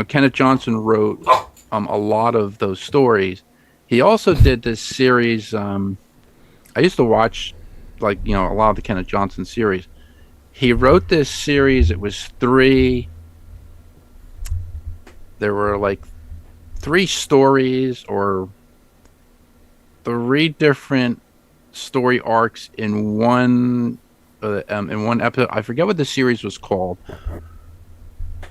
Kenneth Johnson wrote a lot of those stories. He also did this series. I used to watch, a lot of the Kenneth Johnson series. He wrote this series. It was 3. There were like 3 stories or 3 different story arcs in one episode. I forget what the series was called.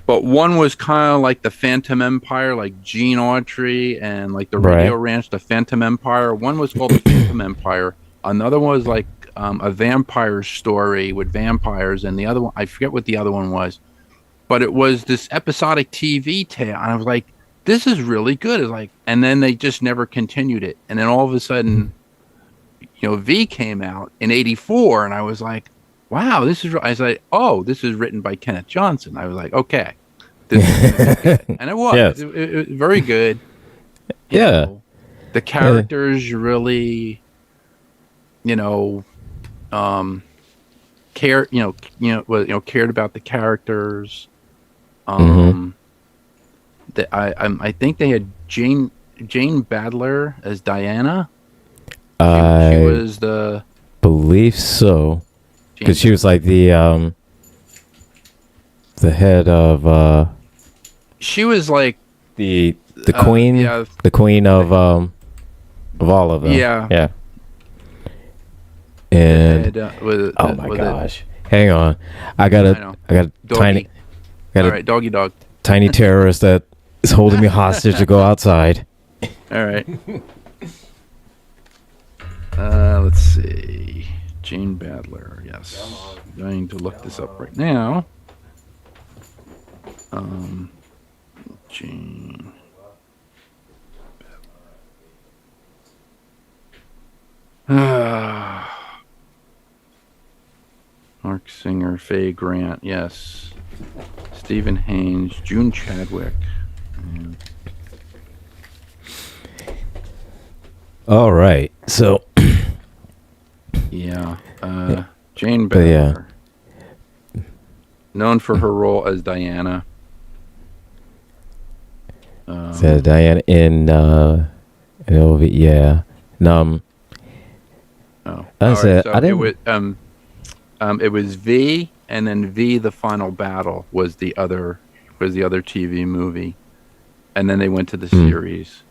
But one was kind of like the Phantom Empire, like Gene Autry and like the Radio Ranch, the Phantom Empire. One was called the Phantom Empire. Another one was like a vampire story with vampires, and the other one, I forget what the other one was. But it was this episodic TV tale, and I was like, "This is really good." It's like, and then they just never continued it. And then all of a sudden, V came out in '84, and I was like, wow, this is. I was like, oh, this is written by Kenneth Johnson. I was like, okay, this is good. And it was. Yes. It was very good. Yeah. The characters really, cared about the characters. That I think they had Jane Badler as Diana. She was the. Believe so. Because she was like the head of she was like the queen, the queen of all of them. Yeah. And oh my gosh, hang on, I got a doggy. all right, doggy dog, tiny terrorist that is holding me hostage to go outside. All right. Let's see. Jane Badler, yes. I'm going to look this up right now. Jane Badler. Mark Singer, Faye Grant, yes. Stephen Haynes, June Chadwick. All right. So, Yeah. Jane but yeah. Bauer, known for her role as Diana. So Diana in LV, yeah. No, Oh, I all right. said So I didn't. it was V, and then V: The Final Battle was the other TV movie, and then they went to the series.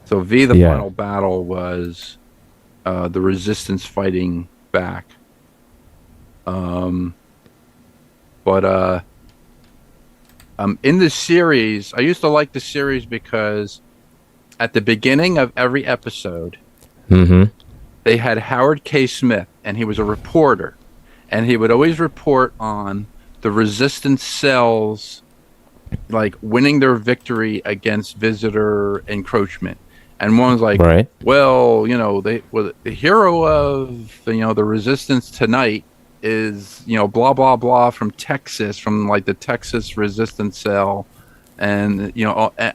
So V: The Yeah. Final Battle was the Resistance fighting back. But in the series, I used to like the series because at the beginning of every episode, Mm-hmm. they had Howard K. Smith, and he was a reporter, and he would always report on the resistance cells, like winning their victory against visitor encroachment. And one was like, Right. well, they well, the hero of the resistance tonight is blah blah blah from Texas, from like the Texas resistance cell. And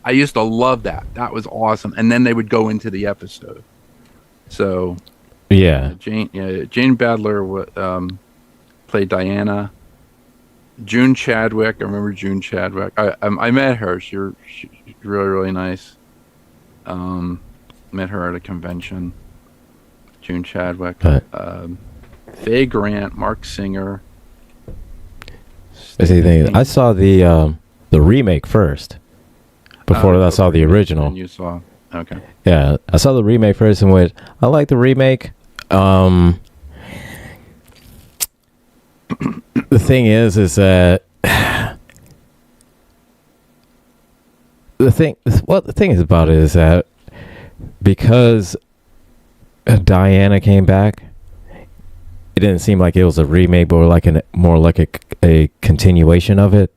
I used to love that. That was awesome. And then they would go into the episode. So Yeah. Jane Badler played Diana. June Chadwick, I remember June Chadwick. I met her. She's really really nice. Met her at a convention. June Chadwick. Faye Grant, Mark Singer. I saw the remake first before I saw the original. And you saw, okay. Yeah, I saw the remake first, and I like the remake. The thing is that the thing is about it is that because Diana came back, it didn't seem like it was a remake, but more like a continuation of it,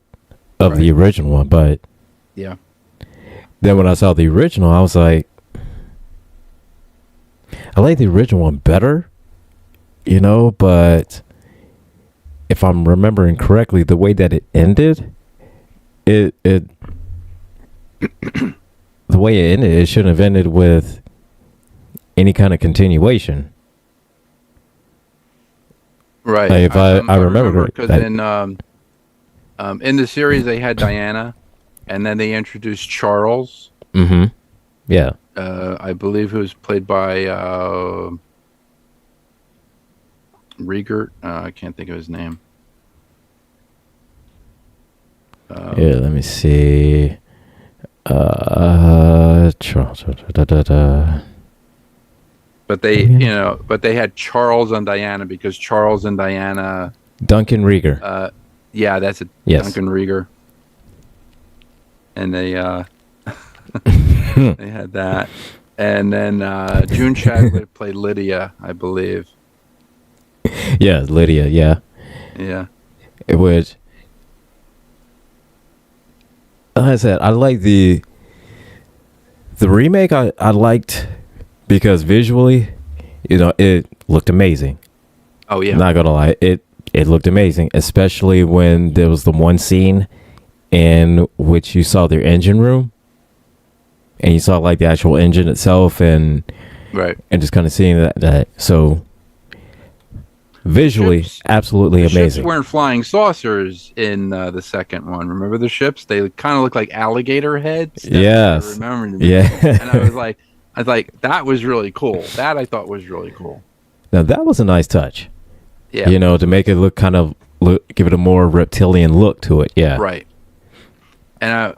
of the original one. But yeah, then when I saw the original, I was like, I like the original one better, but if I'm remembering correctly, the way that it ended, the way it ended, it shouldn't have ended with any kind of continuation. Right. Like if I remember because in the series they had Diana, and then they introduced Charles. Mm-hmm. Yeah. I believe who was played by Riegert. I can't think of his name. Yeah, let me see. Charles. But they had Charles and Diana because Charles and Diana. Duncan Rieger. Yeah, that's it. Yes. Duncan Rieger. And they they had that, and then June Chadwick played Lydia, I believe. Yeah, Lydia. Yeah. Yeah. It would. Like I said, I like the remake. I liked because visually, it looked amazing. Oh yeah. Not gonna lie, it looked amazing, especially when there was the one scene in which you saw their engine room, and you saw like the actual engine itself, and just kind of seeing that. So visually, absolutely amazing. Ships weren't flying saucers in the second one. Remember the ships? They kind of look like alligator heads. Yes. I remember. Yeah. And I was like, that was really cool. That I thought was really cool. Now that was a nice touch. Yeah. To make it give it a more reptilian look to it. Yeah. Right. And I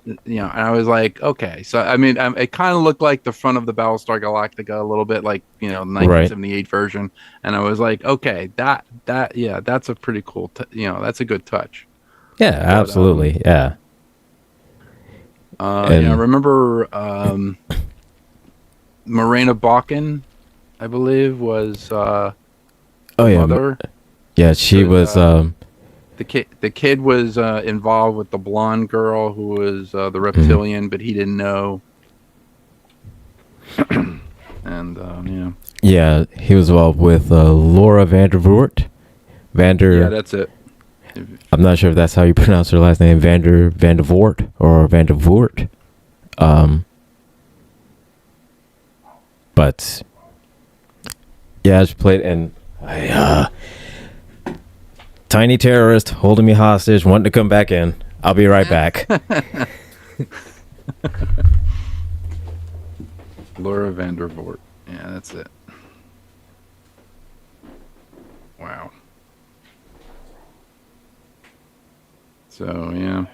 was like, okay. So I mean, it kind of looked like the front of the Battlestar Galactica a little bit, like 1978 version. And I was like, okay, that's a pretty cool. That's a good touch. Yeah, absolutely. Yeah. I remember Morena Balkan, I believe, was mother. Yeah, she was. The kid was involved with the blonde girl who was the reptilian, but he didn't know. And yeah, he was involved with Laura Vandervoort. Yeah, that's it. I'm not sure if that's how you pronounce her last name, Vandervoort or Vandervoort. But yeah, I just played, and I tiny terrorist holding me hostage, wanting to come back in. I'll be right back. Laura Vandervoort. Yeah, that's it. Wow. So, yeah.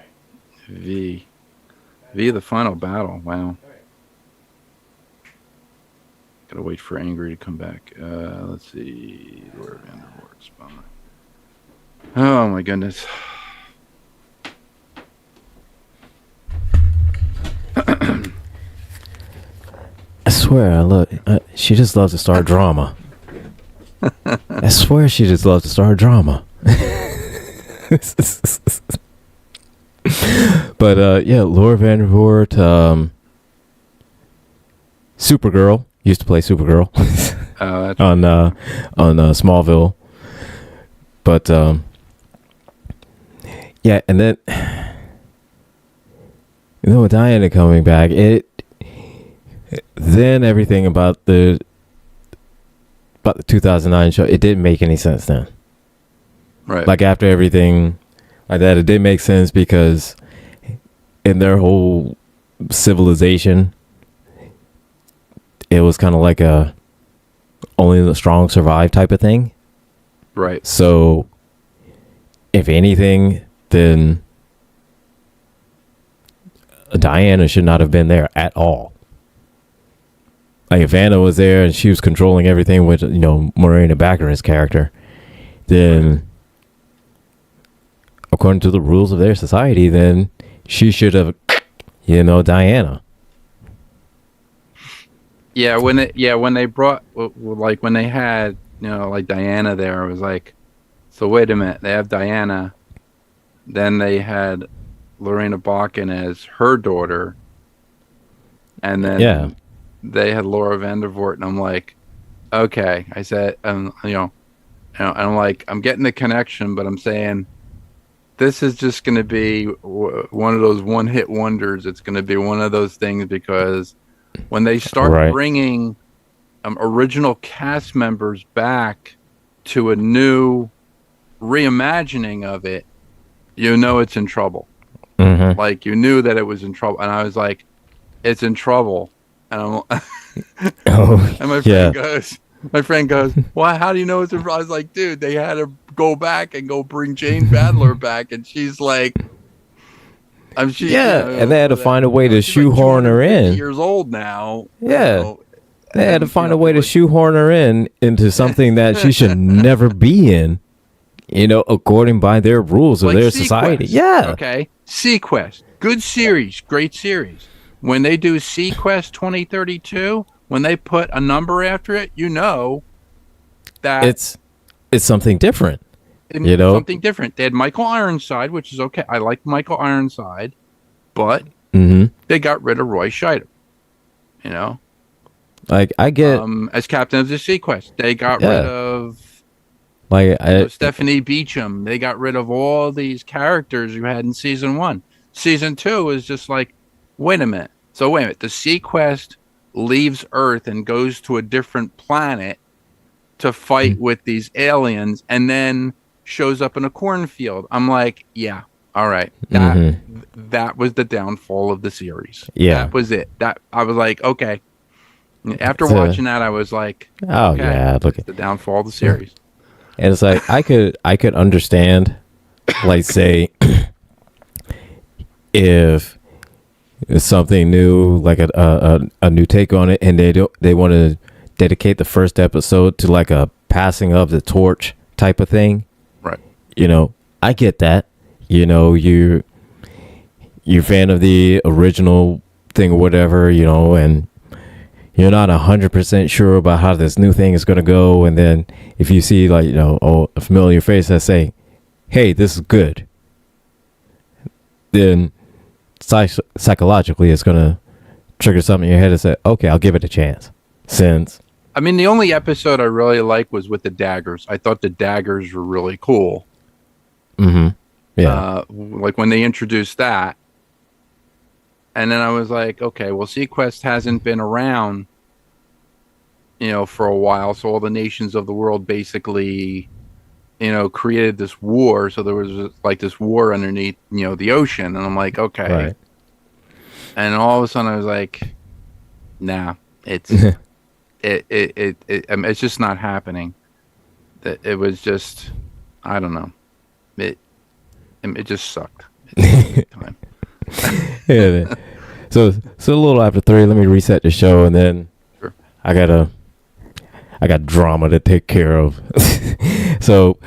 V, the final battle. Wow. Gotta wait for Angry to come back. Let's see. Laura Vandervoort. Spawn. Oh, my goodness. I swear, she just loves to start drama. I swear she just loves to start drama. But yeah, Laura Vandervoort, Supergirl, used to play Supergirl on Smallville. But yeah, and then with Diana coming back, then everything about the 2009 show, it didn't make any sense then. Right. Like after everything like that, it did make sense because in their whole civilization, it was kind of like a only the strong survive type of thing. Right. So if anything, then Diana should not have been there at all. Like if Anna was there and she was controlling everything with, Morena Baccarat's character, then according to the rules of their society, then she should have, Diana. Yeah, when they brought, like when they had, like Diana there, it was like, so wait a minute, they have Diana, then they had Lorena Bachin as her daughter, and then they had Laura Vandervoort, and I'm like, okay. I said, and I'm like, I'm getting the connection, but I'm saying, this is just going to be one of those one-hit wonders. It's going to be one of those things because when they start bringing original cast members back to a new reimagining of it, it's in trouble. Mm-hmm. Like you knew that it was in trouble, and I was like, it's in trouble. And and my friend goes, well, how do you know it's in trouble? I was like, dude, they had to go back and go bring Jane Badler back, and she's like, and they had to find a way to shoehorn her in. Years old now. Yeah, they had to find a way to shoehorn her into something that she should never be in. According by their rules of their society. Yeah. Okay. Sequest, good series, great series. When they do Sequest 2032, when they put a number after it, that it's something different. Something different. They had Michael Ironside, which is okay. I like Michael Ironside, but they got rid of Roy Scheider. Like I get as captain of the Sequest, they got rid of Stephanie Beacham. They got rid of all these characters you had in season 1. Season 2 is just like, wait a minute. So wait a minute. The Sequest leaves Earth and goes to a different planet to fight with these aliens, and then shows up in a cornfield. I'm like, yeah, all right. That was the downfall of the series. Yeah, that was it. That I was like, okay. After watching that, I was like, oh okay, yeah, look at the downfall of the series. And it's like I could understand, like say, if it's something new, like a new take on it, and they want to dedicate the first episode to like a passing of the torch type of thing. Right. I get that. You're fan of the original thing or whatever, and you're not 100% sure about how this new thing is going to go. And then if you see like, a familiar face that say, hey, this is good, then psychologically it's going to trigger something in your head and say, okay, I'll give it a chance. I mean, the only episode I really liked was with the daggers. I thought the daggers were really cool. Mm-hmm. Yeah. Like when they introduced that. And then I was like, okay, well, Sequest hasn't been around for a while. So all the nations of the world basically, created this war. So there was like this war underneath, the ocean. And I'm like, okay. Right. And all of a sudden I was like, nah, it's I mean, it's just not happening. It was just, I don't know. It just sucked. Time. Yeah. So a little after 3. Let me reset the show, and then Sure. I got drama to take care of. So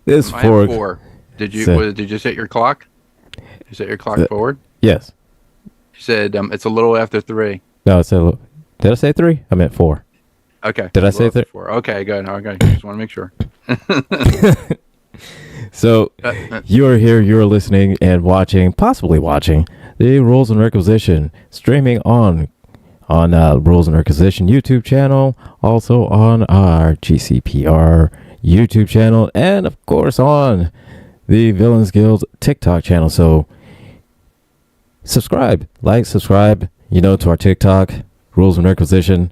this I have 4. Did So- you set your clock? You set your clock forward? Yes. You said it's a little after 3. No, it's a. Did I say 3? I meant 4. Okay. Did I a say little after 3? 4? Okay, good. Okay, just want to make sure. So you are here. You are listening and watching, possibly watching the Rules of Nerdquisition streaming on Rules of Nerdquisition YouTube channel, also on our GCPR YouTube channel, and of course on the Villains Guild TikTok channel. So subscribe, subscribe, to our TikTok, Rules of Nerdquisition.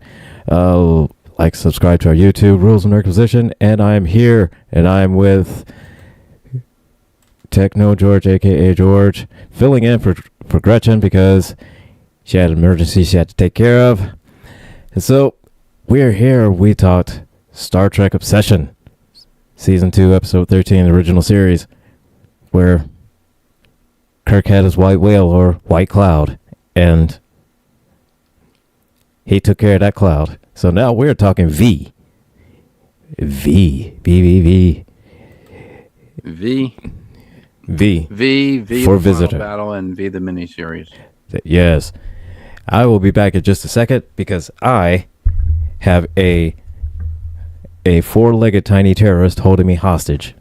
Subscribe to our YouTube, Rules of Nerdquisition. And I'm here, and I'm with Techno George, aka George, filling in for Gretchen because she had an emergency she had to take care of. And so we're here. We talked Star Trek Obsession, Season 2, Episode 13, the original series, where Kirk had his white whale or white cloud, and he took care of that cloud. So now we're talking V. V for the Visitor. Final Battle and V the miniseries. Yes. I will be back in just a second because I have a 4-legged tiny terrorist holding me hostage.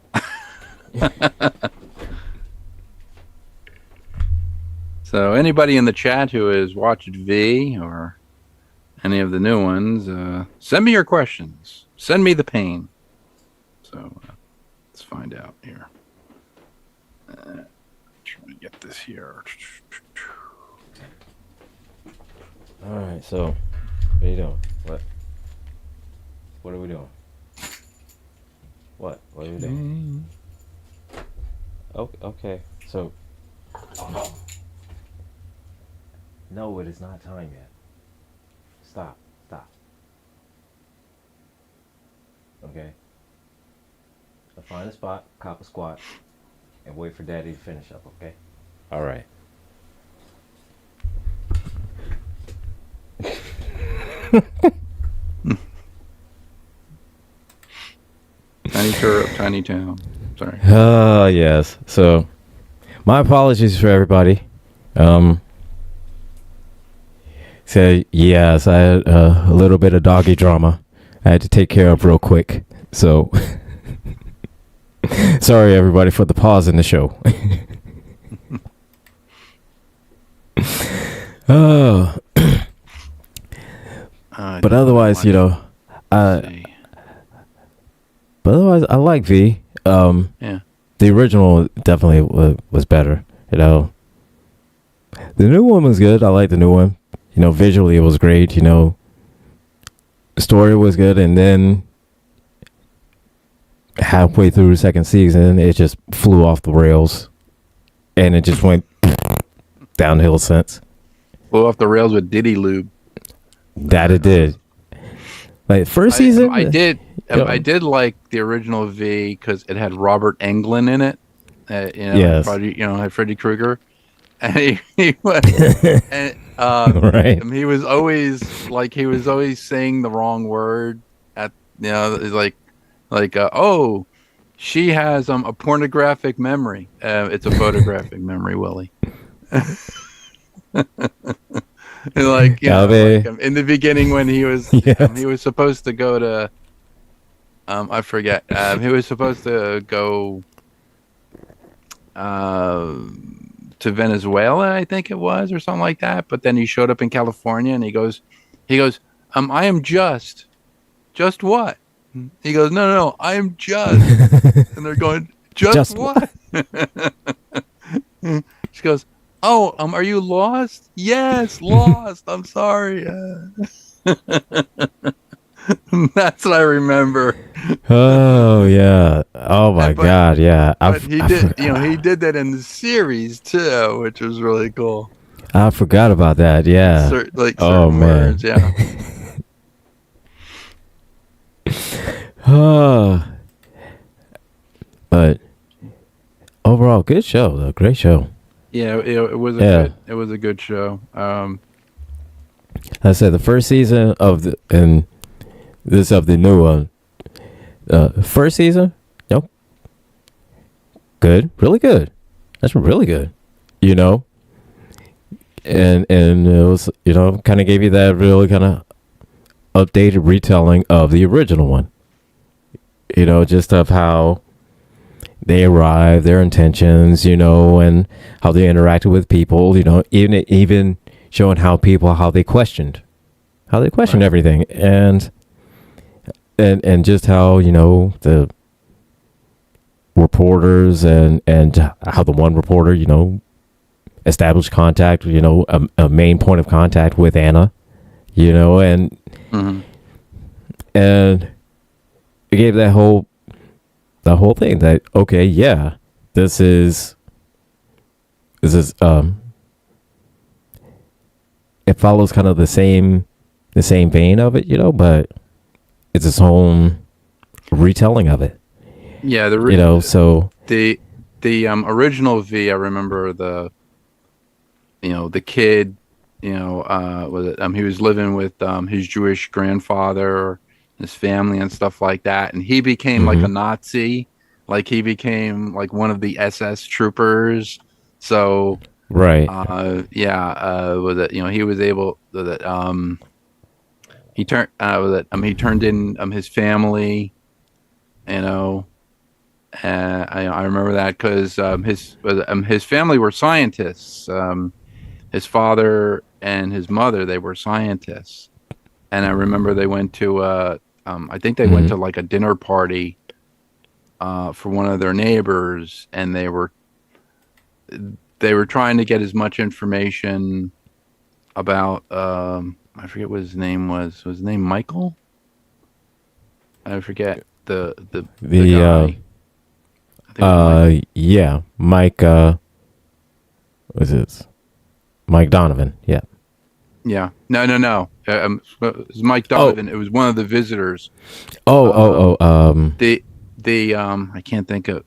So anybody in the chat who has watched V or any of the new ones, send me your questions. Send me the pain. So let's find out here. Trying to get this here. All right, so what are you doing? What are we doing? What are we doing? Okay. So no, it is not time yet. Stop. Okay. I'll find a spot, cop a squat, and wait for Daddy to finish up, okay? All right. Tiny Turret, Tiny Town. Sorry. Yes. So, my apologies for everybody. So, yes, I had a little bit of doggy drama I had to take care of real quick. So, sorry everybody for the pause in the show. But otherwise, but otherwise, I like V. Yeah. The original definitely was better. The new one was good. I like the new one. Visually it was great. The story was good, and then halfway through the second season, it just flew off the rails, and it just went downhill since. Flew off the rails with Diddy Lube. That it did. Like first season, I did like the original V because it had Robert Englund in it. Yes. Had Freddy Krueger, and he was, and, right. he was always saying the wrong word at oh, she has a pornographic memory. It's a photographic memory, Willie. And in the beginning when he was Yes. he was supposed to go to I forget he was supposed to go to Venezuela, I think it was, or something like that, but then he showed up in California and he goes I am just what? He goes, no, I am just. And they're going, just what? She goes, oh, are you lost? Yes, lost. I'm sorry. That's what I remember. Oh yeah. Oh my But God. Yeah. he did, he did that in the series too, which was really cool. I forgot about that. Yeah. Like Oh certain man. words, yeah. Oh, but overall, good show. Though. Great show. Yeah, it was a Yeah. good show. I said the first season of the and this of the new one. First season, nope, good, really good. That's really good. You know, and it was kind of gave you that really kind of updated retelling of the original one. Just of how they arrived, their intentions, and how they interacted with people. Even showing how they questioned Right. everything, and just how the reporters and how the one reporter established contact, a main point of contact with Anna, and Hmm. and it gave that whole thing that okay, yeah, this is it follows kind of the same vein of it, but it's its own retelling of it, Yeah, so the original V. I remember the kid. Was it he was living with his Jewish grandfather, his family, and stuff like that, and he became like hmm a Nazi. Like he became like one of the SS troopers. So right. yeah, was it he was able that he turned was it he turned in his family, you know. I remember that because his family were scientists. His father and his mother, they were scientists, and I remember they went to I think they went hmm to like a dinner party for one of their neighbors, and they were trying to get as much information about I forget what his name was. Was his name Michael? I forget the the guy. I think it was Michael. yeah, Mike, was it Mike Donovan? Yeah. Yeah. No, no, no. It was Mike Oh, Donovan. It was one of the visitors. oh, Um, oh, oh. the I can't think of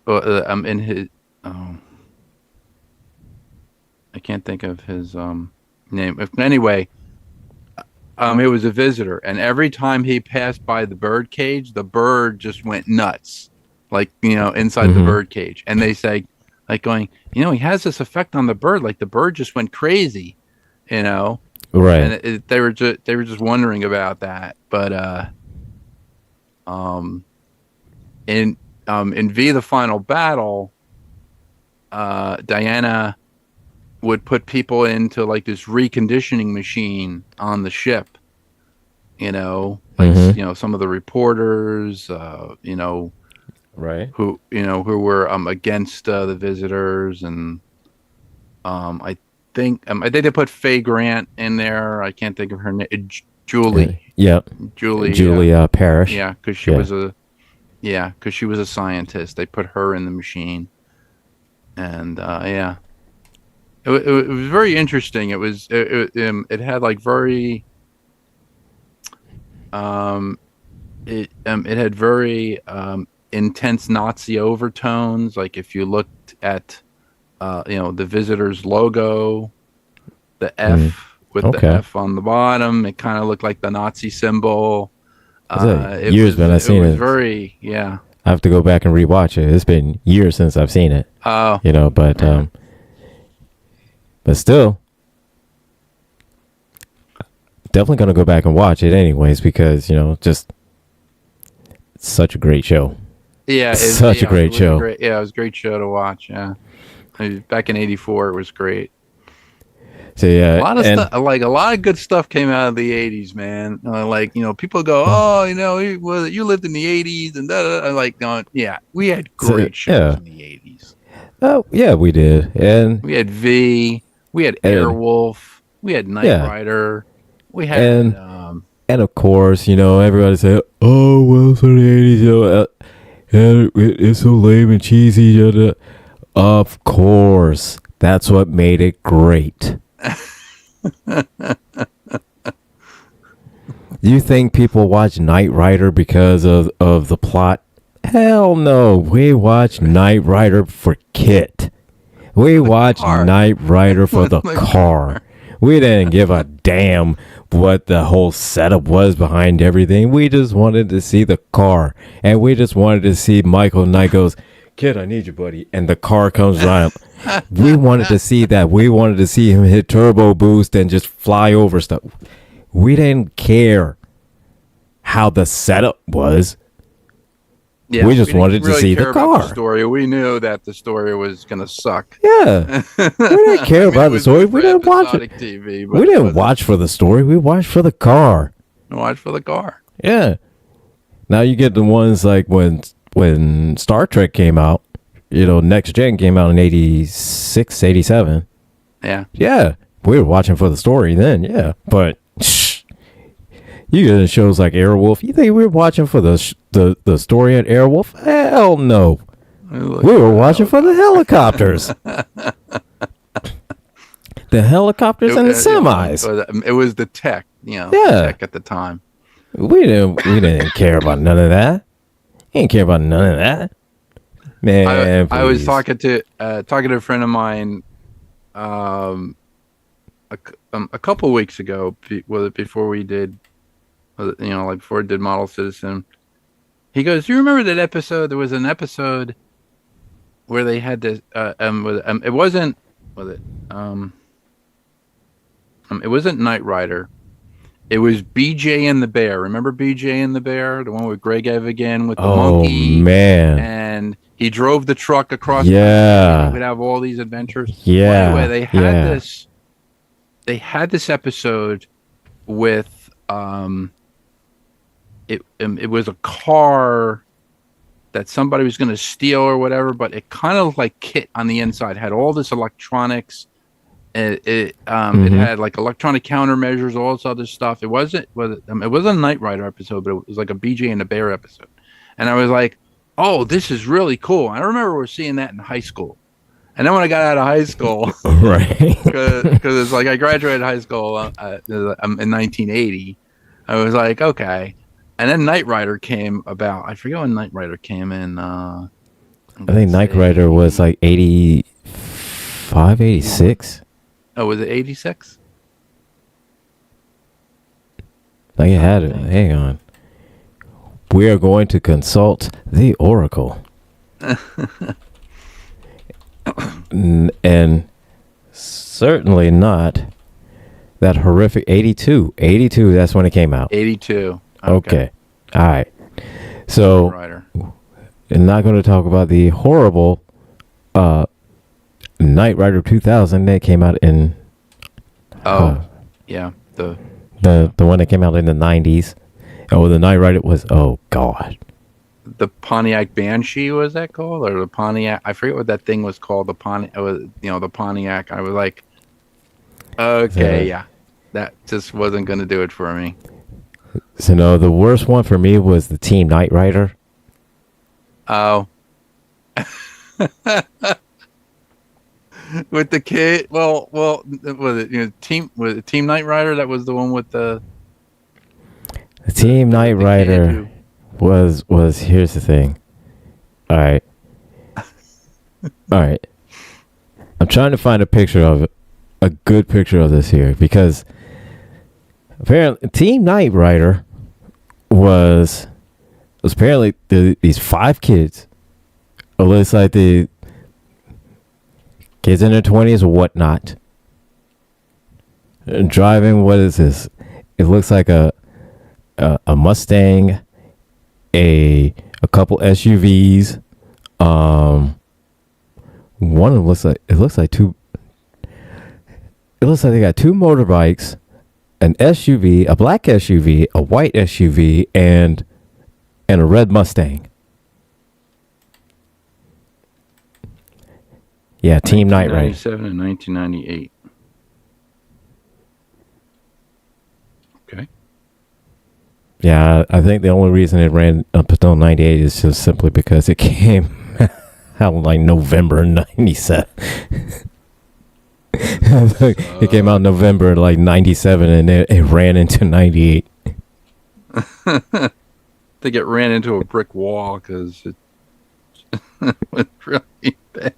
in his oh I can't think of his name. Anyway, it was a visitor, and every time he passed by the bird cage, the bird just went nuts, like inside the hmm bird cage. And they say, like going, he has this effect on the bird, like the bird just went crazy, you know. And Right. they were just wondering about that, but um, in in V the Final Battle, Diana would put people into like this reconditioning machine on the ship, like hmm some of the reporters, Right. who were against the visitors, and I think they put Faye Grant in there. I can't think of her name. Yep. Julie, Julia Parrish. yeah, because Yeah. she was a scientist. They put her in the machine, and yeah, it was very interesting. It had like very um it had very intense Nazi overtones. Like if you looked at the Visitors logo, the Mm. F with the Okay. F on the bottom, it kind of looked like the Nazi symbol. I said It years, was man. I've it seen was it. very, yeah. I have to go back and rewatch it. It's been years since I've seen it. Oh, But yeah. still, definitely gonna go back and watch it anyways because just such a great show. Yeah, Such a it great was a show. great, yeah, it was a great show to watch. Yeah, back in '84, it was great. So A yeah, lot of and stuff, like a lot of good stuff, came out of the '80s, man. Like people go, "Oh, you lived in the '80s," and da, da, da. Like, going, yeah, we had so, great shows yeah. in the '80s. Oh yeah, we did, We had V, we had and Airwolf, we had Knight yeah, Rider, we had and And of course, everybody said, "Oh, well, for the '80s, it's so lame and cheesy." Of course, that's what made it great. You think people watch Knight Rider because of the plot? Hell no. We watch Knight Rider for Kit. We watch Knight Rider for the car. We didn't give a damn what the whole setup was behind everything. We just wanted to see the car. And we just wanted to see Michael Knight goes, "Kid, I need you, buddy." And the car comes right up. We wanted to see that. We wanted to see him hit turbo boost and just fly over stuff. We didn't care how the setup was. Yeah, we just wanted to see the car. The story. We knew that the story was going to suck. Yeah. We didn't care about the story. We didn't watch it. TV, we didn't watch for the story. We watched for the car. Watch for the car. Yeah. Now you get the ones like when Star Trek came out, Next Gen came out in 86, 87. Yeah. Yeah. We were watching for the story then, yeah. But you get in shows like Airwolf. You think we were watching for the story at Airwolf? Hell no. We were watching for the helicopters. The helicopters and the semis. It was the tech, tech at the time. We didn't care about none of that. We didn't care about none of that. Man, I was talking to a friend of mine a couple weeks ago, before we did, before we did Model Citizen. He goes, "Do you remember that episode? There was an episode where they had this. It wasn't. Was it? It wasn't Knight Rider. It was BJ and the Bear. Remember BJ and the Bear, the one with Greg Evigan with the monkey? Oh man! And he drove the truck across. Yeah. He would have all these adventures. Yeah. Well, anyway, they had this. They had this episode with It was a car that somebody was going to steal or whatever, but it kind of like Kit on the inside had all this electronics. It had like electronic countermeasures, all this other stuff. It wasn't a Knight Rider episode, but it was like a BJ and the Bear episode. And I was like, "Oh, this is really cool." I remember seeing that in high school. And then when I got out of high school, right, because it's like I graduated high school in 1980, I was like, okay. And then Knight Rider came about. I forget when Knight Rider came in. I think Knight Rider was like 85, 86. Oh, was it 86? Like it had it. Hang on. We are going to consult the Oracle. And certainly not that horrific 82. 82, that's when it came out. 82. Okay. All right. So, I'm not going to talk about the horrible Knight Rider 2000 that came out in... yeah. The one that came out in the 90s. Oh, the Knight Rider was... Oh, God. The Pontiac Banshee, was that called? Or the Pontiac... I forget what that thing was called. The Pontiac... the Pontiac. I was like, okay, yeah. That just wasn't going to do it for me. So, no, the worst one for me was the Team Knight Rider. Oh. With the kid, was it Team Knight Rider? That was the one with the Team Knight Rider was here's the thing. All right. I'm trying to find a picture of it, a good picture of this here, because apparently Team Knight Rider was apparently these 5 kids. It looks like the kids in their 20s or whatnot. Driving, what is this? It looks like a Mustang, a couple SUVs. One of them looks like two. It looks like they got 2 motorbikes, an SUV, a black SUV, a white SUV, and a red Mustang. Yeah, Team Knight Rider. 1997 and 1998. Okay. Yeah, I think the only reason it ran up until 98 is just simply because it came out like November 97. It came out November like 97 and it ran into 98. I think it ran into a brick wall because it was really bad.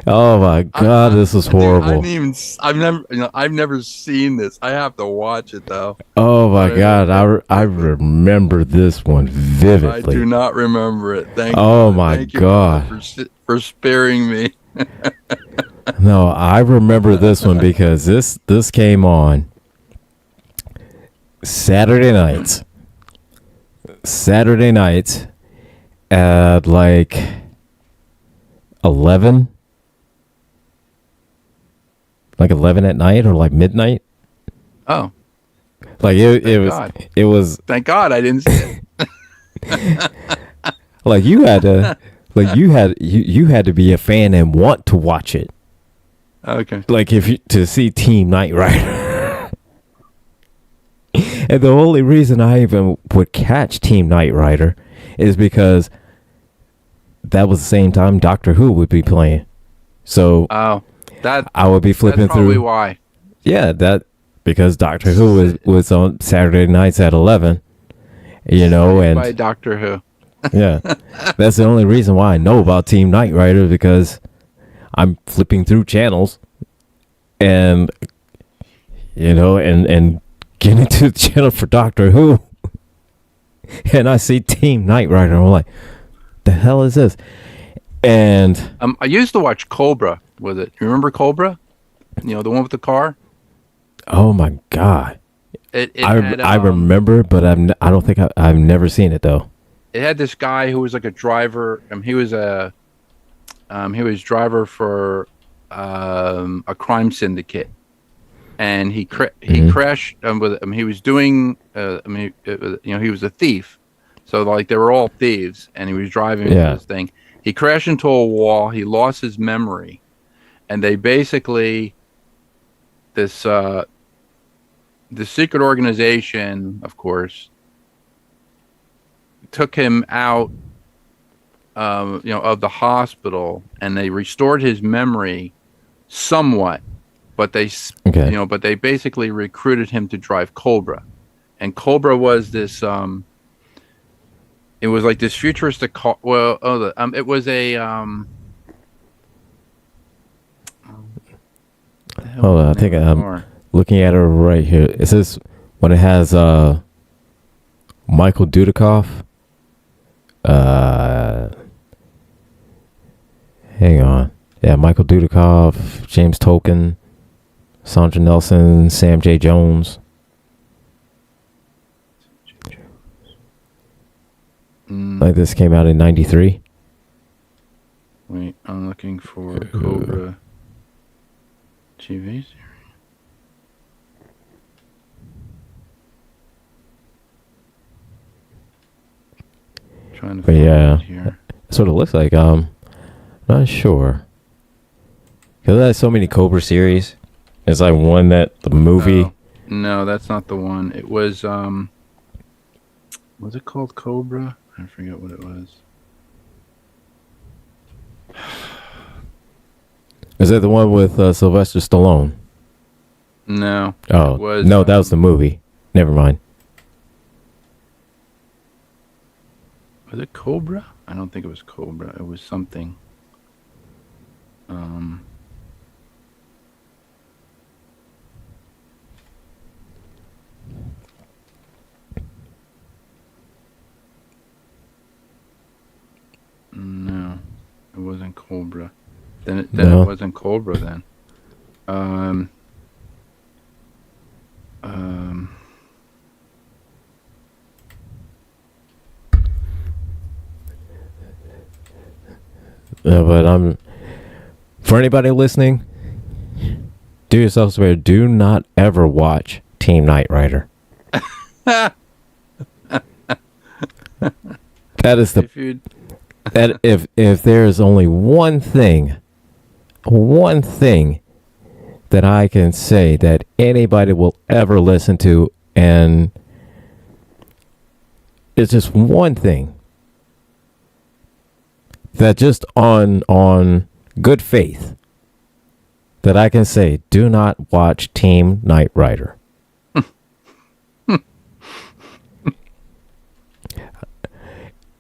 Oh my God, this is horrible. Dude, I've never seen this. I have to watch it though. Oh my God, I remember this one vividly. I do not remember it. Thank you. Oh my Thank you God. for sparing me. No, I remember this one because this came on Saturday nights. Saturday nights at like 11. Like 11 at night or like midnight. Oh. Like it was Thank God I didn't see it. like you had to be a fan and want to watch it. Okay. Like to see Team Knight Rider. And the only reason I even would catch Team Knight Rider is because that was the same time Doctor Who would be playing. So that I would be flipping that's probably through. Why? Yeah, because Doctor Who was on Saturday nights at 11. And by Doctor Who. yeah, that's the only reason why I know about Team Knight Rider, because I'm flipping through channels and and getting to the channel for Doctor Who, and I see Team Knight Rider. I'm like, the hell is this? And I used to watch Cobra. Was it? You remember Cobra? The one with the car. oh my God, I remember, but I don't think I've never seen it though. It had this guy who was like a driver. He was driver for a crime syndicate, and he crashed with. He was doing. He was a thief, so like they were all thieves, and he was driving this thing. He crashed into a wall. He lost his memory, and they basically this secret organization, of course, took him out of the hospital, and they restored his memory somewhat, but they basically recruited him to drive Cobra, and Cobra was this it was like this futuristic car. It was a Hold on, I think I'm looking at it right here. It says when it has Michael Dudikoff. Hang on. Yeah, Michael Dudikoff, James Tolkien, Sandra Nelson, Sam J. Jones. Like this came out in 93. Wait, I'm looking for Cobra TV series. Trying to But find yeah, it here. that's what it looks like. Not sure. Because there's so many Cobra series. It's like one that the movie. Oh, no, that's not the one. It was it called Cobra? I forget what it was. Is that the one with Sylvester Stallone? No. Oh, no, that was the movie. Never mind. Was it Cobra? I don't think it was Cobra. It was something. No, it wasn't Cobra. Then it wasn't Cobra then. But for anybody listening, do yourself a favor. Do not ever watch Team Knight Rider. That is that if there is only one thing that I can say that anybody will ever listen to and it's just one thing that just on good faith that I can say, do not watch Team Knight Rider.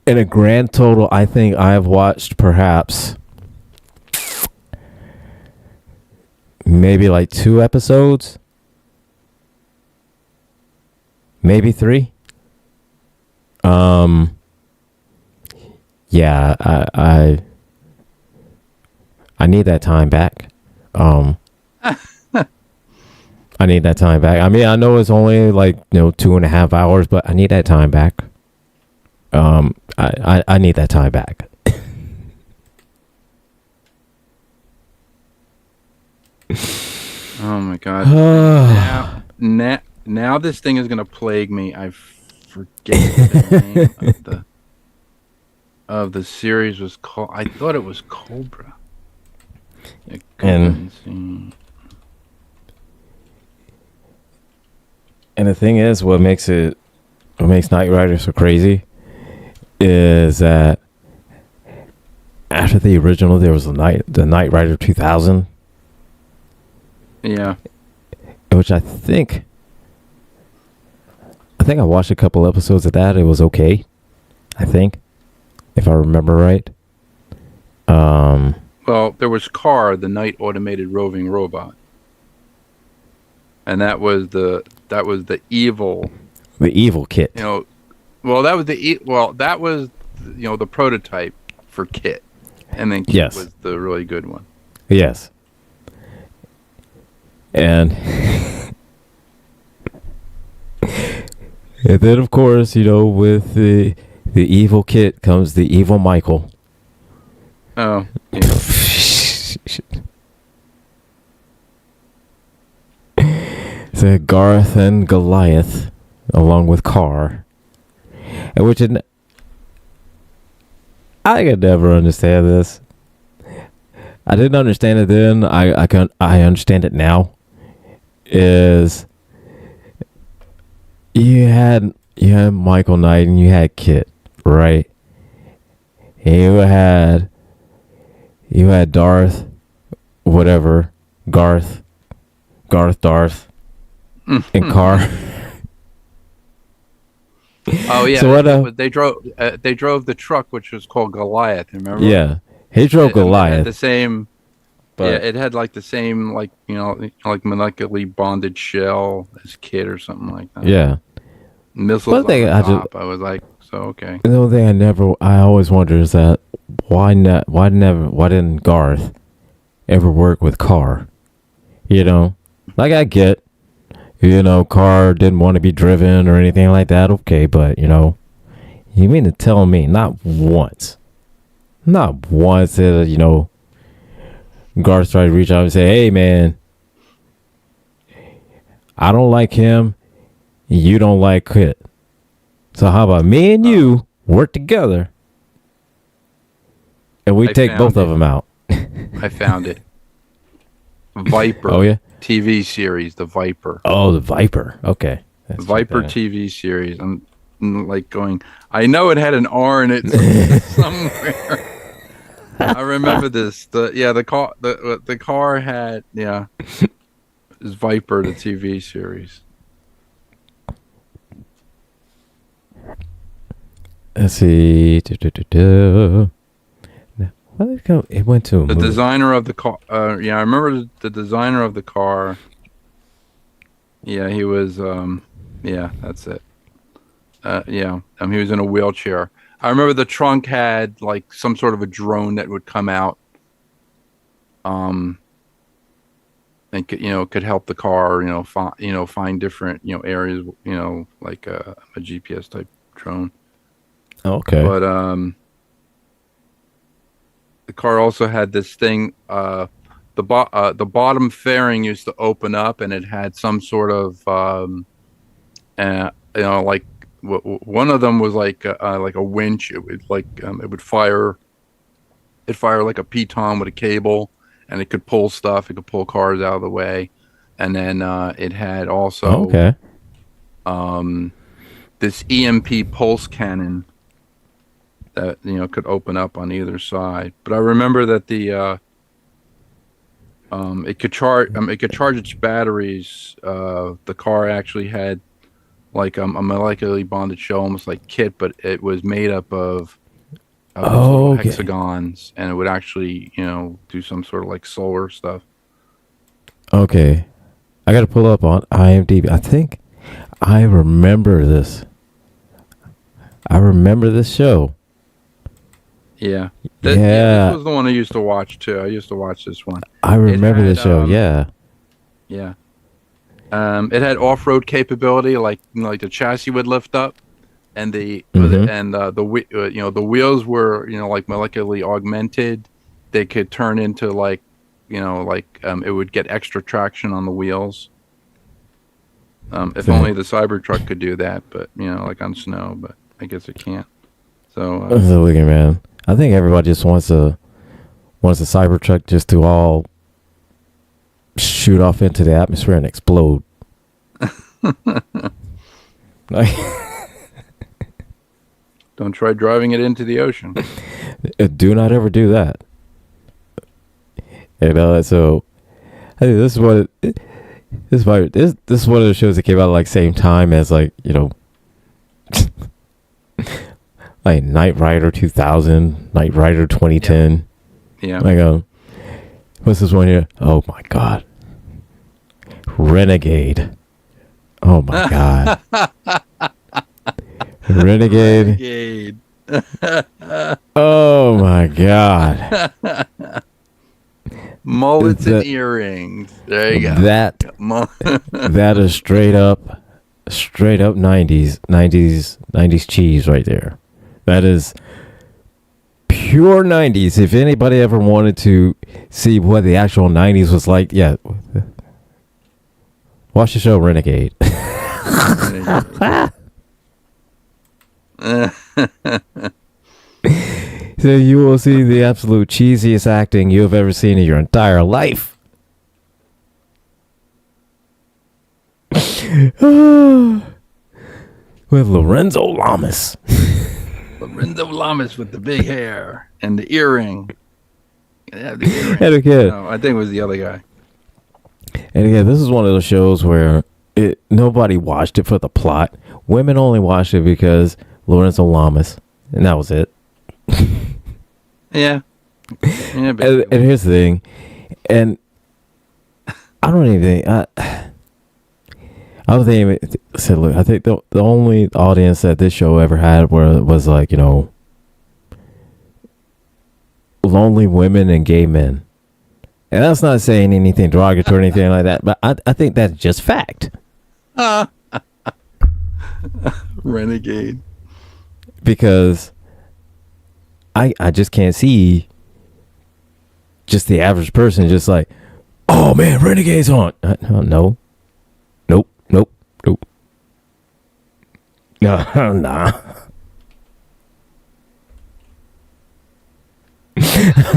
In a grand total, I think I've watched perhaps maybe like 2 episodes, maybe 3. Yeah, I need that time back. I need that time back. I mean, I know it's only like 2.5 hours, but I need that time back. I need that time back. Oh my god! now this thing is gonna plague me. I forget what the name of the series was called. I thought it was Cobra. And the thing is, what makes Knight Rider so crazy is that after the original, there was the Knight Rider 2000. Yeah. Which I think I watched a couple episodes of that. It was okay, I think, if I remember right. Well, there was Car, the Knight Automated Roving Robot, and that was the evil. The evil Kit. Well, that was the prototype for Kit, and then Kit was the really good one. Yes. And and then of course, with the evil Kit comes the evil Michael. Oh. Yeah. The Garth and Goliath, along with Carr, and I could never understand this. I didn't understand it then. I understand it now. Is you had Michael Knight and you had Kit, right? And you had Darth, whatever, Garth, Darth, and Carr. Oh yeah. So they drove the truck, which was called Goliath. Remember? Yeah, he drove Goliath. It had the same. Yeah, it had like the same like molecularly bonded shell as Kit or something like that. Yeah. Missiles on the top. I was like, so okay. The only thing I always wonder is that why didn't Garth ever work with Carr? Like I get, Carr didn't want to be driven or anything like that. Okay, but you mean to tell me not once that Garth tried to reach out and say, "Hey man, I don't like him. You don't like Kit. So how about me and you work together and we take both of them out?" I found it. Viper. Oh yeah. TV series, The Viper. Oh, The Viper. Okay. Viper TV series. I'm like going. I know it had an R in it somewhere. I remember this. The car had is Viper, the TV series. Let's see. It went to the designer of the car. I remember the designer of the car. Yeah, he was. That's it. He was in a wheelchair. I remember the trunk had like some sort of a drone that would come out. And could help the car. Find different areas. Like a GPS type drone. Okay. But the car also had this thing. The bottom fairing used to open up, and it had some sort of like one of them was like a winch. It would it would fire. It'd fire like a piton with a cable, and it could pull stuff. It could pull cars out of the way, and then it had also this EMP pulse cannon that could open up on either side. But I remember that it could charge its batteries. The car actually had like a molecularly bonded shell, almost like kit, but it was made up of these little hexagons, and it would actually do some sort of like solar stuff. Okay. I got to pull up on IMDb. I think I remember this. I remember this show. Yeah. This was the one I used to watch too. I used to watch this one. I remember this show. Yeah. Yeah. It had off-road capability, like the chassis would lift up, and the wheels were like molecularly augmented. They could turn into like it would get extra traction on the wheels. If only the Cybertruck could do that, but like on snow, but I guess it can't. So look at man. I think everybody just wants a Cybertruck just to all shoot off into the atmosphere and explode. Don't try driving it into the ocean. Do not ever do that. So I think this is one of the shows that came out like same time as like like Knight Rider 2000, Knight Rider 2010. Yeah. Like what's this one here? Oh my god, Renegade. Oh my god, Renegade. Oh my god. Mullets and earrings. There you go. That is straight up 90s cheese right there. That is pure 90s. If anybody ever wanted to see what the actual 90s was like, yeah, watch the show Renegade. So you will see the absolute cheesiest acting you have ever seen in your entire life. With Lorenzo Lamas. Lorenzo Lamas with the big hair and the earring. Yeah, the earring. And again, no, I think it was the other guy. And again, this is one of those shows where nobody watched it for the plot. Women only watched it because Lorenzo Lamas, and that was it. Yeah. And here's the thing, and I don't even think I don't think said. Look, I think the only audience that this show ever had was like lonely women and gay men, and that's not saying anything derogatory or anything like that. But I think that's just fact. Renegade. Because I just can't see just the average person just like, oh man, Renegade's on. No. Nope. No, nah.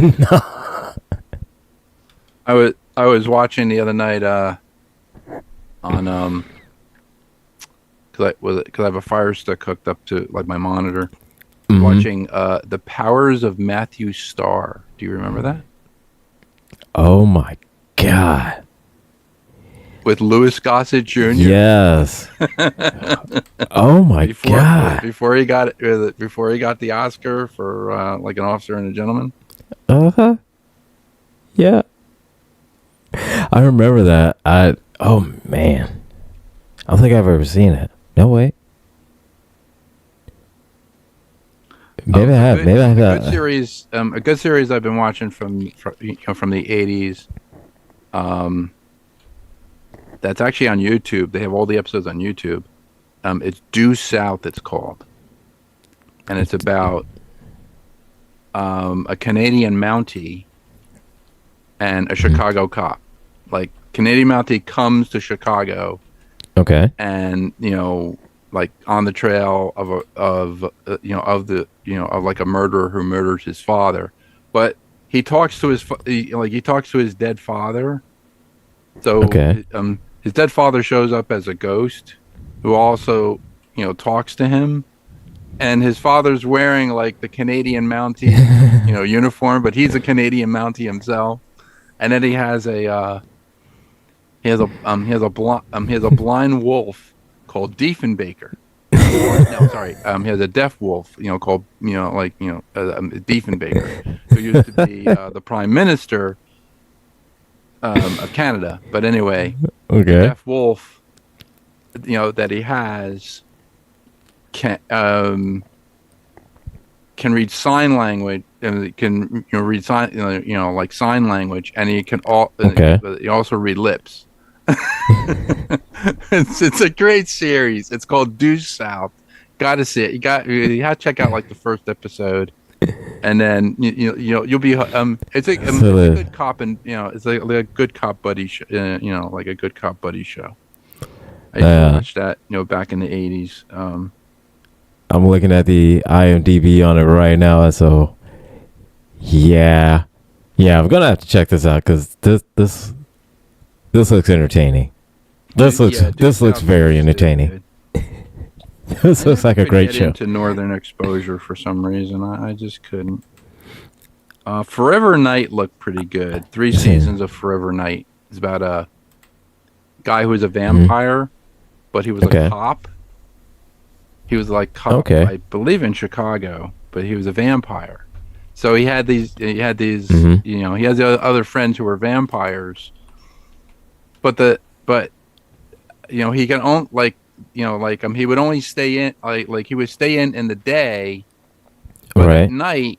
No. I was watching the other night on because I have a Fire Stick hooked up to like my monitor. Mm-hmm. Watching The Powers of Matthew Starr. Do you remember that? Oh my god! With Louis Gossett Jr. Yes. Oh my god! Before he got the Oscar for like An Officer and a Gentleman. Yeah. I remember that. Oh man, I don't think I've ever seen it. No way. Maybe I have. Maybe I have. A good series I've been watching from the 80s. That's actually on YouTube. They have all the episodes on YouTube. It's Due South. It's called, and it's about a Canadian Mountie and a Chicago cop. Like Canadian Mountie comes to Chicago. Okay. And like on the trail of like a murderer who murders his father, but he talks to his dead father. So okay. His dead father shows up as a ghost who also talks to him, and his father's wearing like the Canadian Mountie, uniform, but he's a Canadian Mountie himself. And then he has a blind wolf called Diefenbaker. No, sorry. He has a deaf wolf, called Diefenbaker, who used to be the prime minister of Canada. But anyway, the deaf wolf, that he has can read sign language and can read sign like sign language, and he can he also read lips. It's a great series. It's called Due South. Got to see it. You have to check out like the first episode, and then you'll be it's a good cop, and it's like a good cop buddy like a good cop buddy show. I used to watch that back in the 80s. I'm looking at the IMDb on it right now, so yeah, I'm gonna have to check this out because this looks entertaining. This looks very entertaining. This looks like a great show. Into Northern Exposure for some reason, I just couldn't. Forever Knight looked pretty good. 3 seasons of Forever Knight. It's about a guy who was a vampire, but he was a cop. He was like cop, I believe, in Chicago, but he was a vampire. So he had these. He has the other friends who were vampires. But he can only he would only stay in like he would stay in the day, but at night,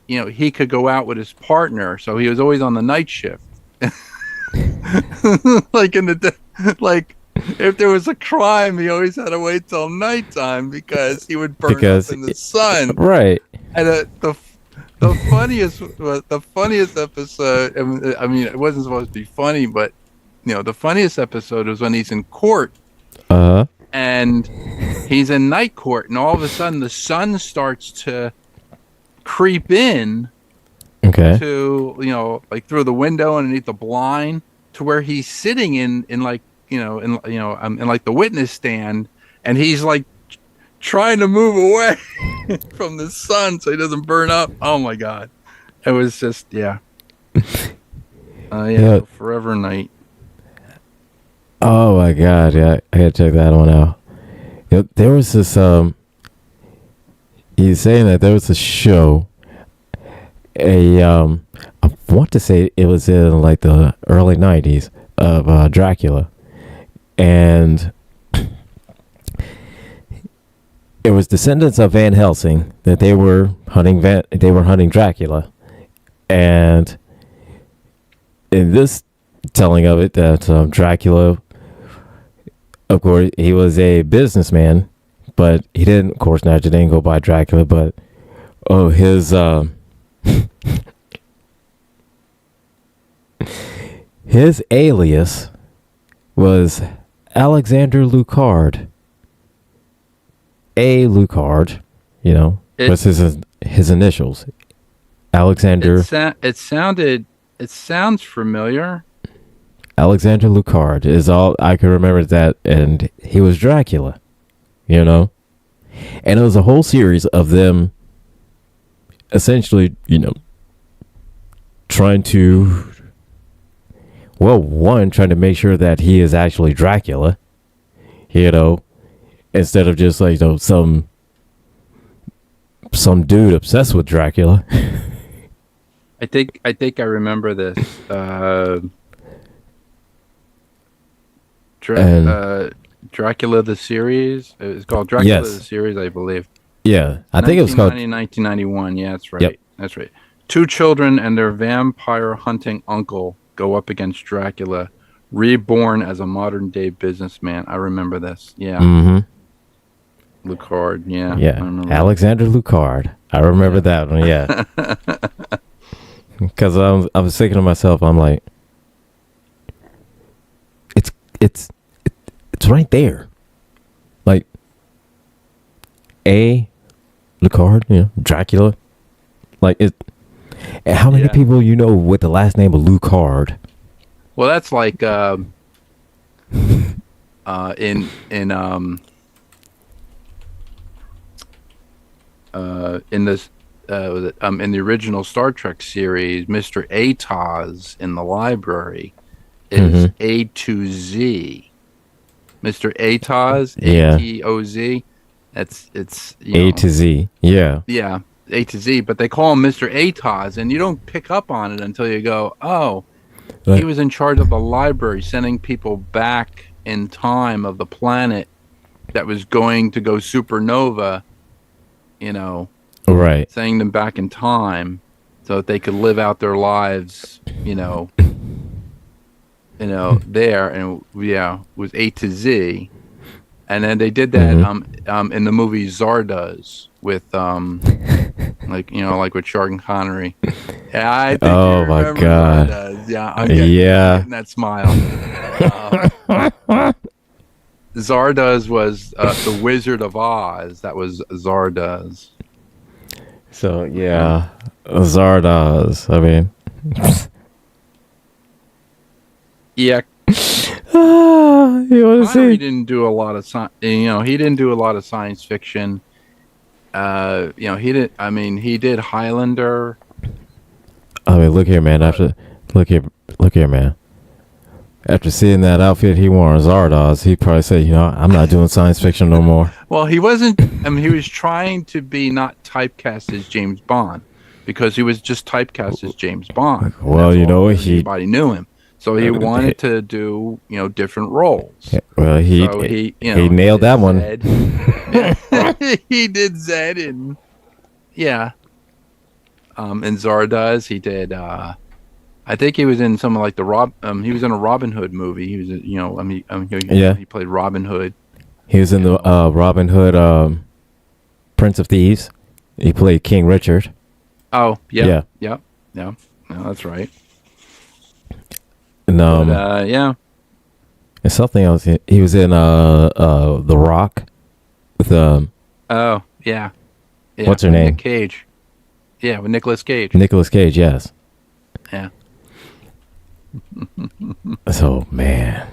he could go out with his partner. So he was always on the night shift. Like in the day, like if there was a crime, he always had to wait till nighttime because he would burn up in the sun. Right. And the funniest episode, I mean, it wasn't supposed to be funny, but the funniest episode was when he's in court, and he's in night court, and all of a sudden the sun starts to creep in, to like through the window underneath the blind, to where he's sitting in like the witness stand, and he's like trying to move away from the sun so he doesn't burn up. Oh my god, it was just Forever Knight. Oh my god, yeah, I gotta check that one out. There was this he's saying that there was a show, I want to say it was in like the early 90s of Dracula, and it was descendants of Van Helsing that they were hunting Dracula, and in this telling of it, that Dracula, of course, he was a businessman, but he didn't, of course, naturally didn't go by Dracula, but his his alias was Alexander Lucard. A. Lucard, was his initials. Alexander. It sounds familiar. Alexander Lucard is all I can remember, that, and he was Dracula, and it was a whole series of them essentially, trying to make sure that he is actually Dracula, instead of just like some dude obsessed with Dracula. I think I remember this. Dracula the series. It's called Dracula the series, I believe. Yeah, I think it was called 1991. Yeah, that's right. Yep. That's right. 2 children and their vampire hunting uncle go up against Dracula, reborn as a modern day businessman. I remember this. Yeah. Mm-hmm. Lucard. Yeah. Yeah. Alexander Lucard. I remember that one. Yeah. Because I was thinking to myself, I'm like, it's right there. Like, A. Lucard, Dracula. Like, how many people with the last name of Lucard? Well, that's like in this in the original Star Trek series, Mr. Atoz in the library is A to Z. Mr. Atoz, Yeah. ATOZ. It's A to Z. Yeah. Yeah, A to Z, but they call him Mr. Atoz, and you don't pick up on it until you go, oh, he was in charge of the library, sending people back in time of the planet that was going to go supernova, Right. sending them back in time so that they could live out their lives, there, and it was A to Z. And then they did that in the movie Zardoz with like with Sean Connery. Yeah, I think Oh my God. Zardoz. Yeah, I'm getting that smile. Zardoz was the Wizard of Oz. That was Zardoz. So yeah, Zardoz. I mean, yeah. You want to see? He didn't do a lot of he didn't do a lot of science fiction. He did. I mean, he did Highlander. I mean, look here, man. Look here, man. After seeing that outfit he wore on Zardoz, he probably said, I'm not doing science fiction no more. Well, he wasn't. I mean, he was trying to be not typecast as James Bond because he was just typecast as James Bond. Well, everybody knew him. So he wanted to do, different roles. Well, he nailed that one. He did Zed in Zardoz. He did. I think he was in some of like he was in a Robin Hood movie. He was, he played Robin Hood. He was in the Robin Hood, Prince of Thieves. He played King Richard. Oh yeah. No, that's right. And, and something else. He was in The Rock with oh yeah. What's her name? Nick Cage. Yeah, with Nicolas Cage. Nicolas Cage, yes. Yeah. So man.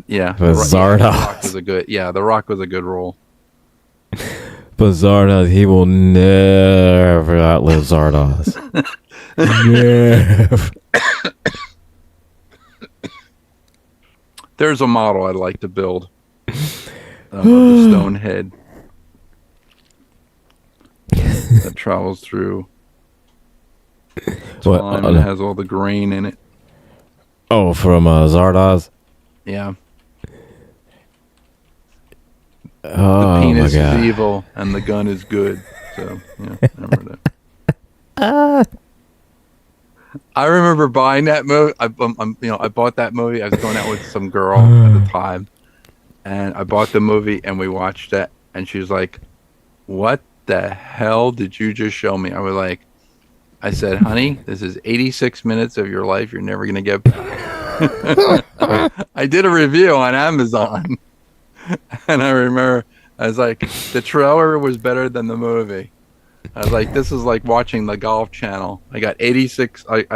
Yeah. Zardoz. The Rock was The Rock was a good role. But Zardoz, he will never outlive Zardoz. Never. There's a model I'd like to build of the stone head that travels through time and has all the grain in it. Oh, from Zardoz? Yeah. Oh, the penis my God. is evil and the gun is good. So, remember that. I remember buying that movie. I bought that movie. I was going out with some girl at the time, and I bought the movie, and we watched it. And she was like, "What the hell did you just show me?" I said, "Honey, this is 86 minutes of your life. You're never gonna get back." I did a review on Amazon, and I remember I was like, the trailer was better than the movie. I was like, this is like watching the Golf Channel. I got 86. It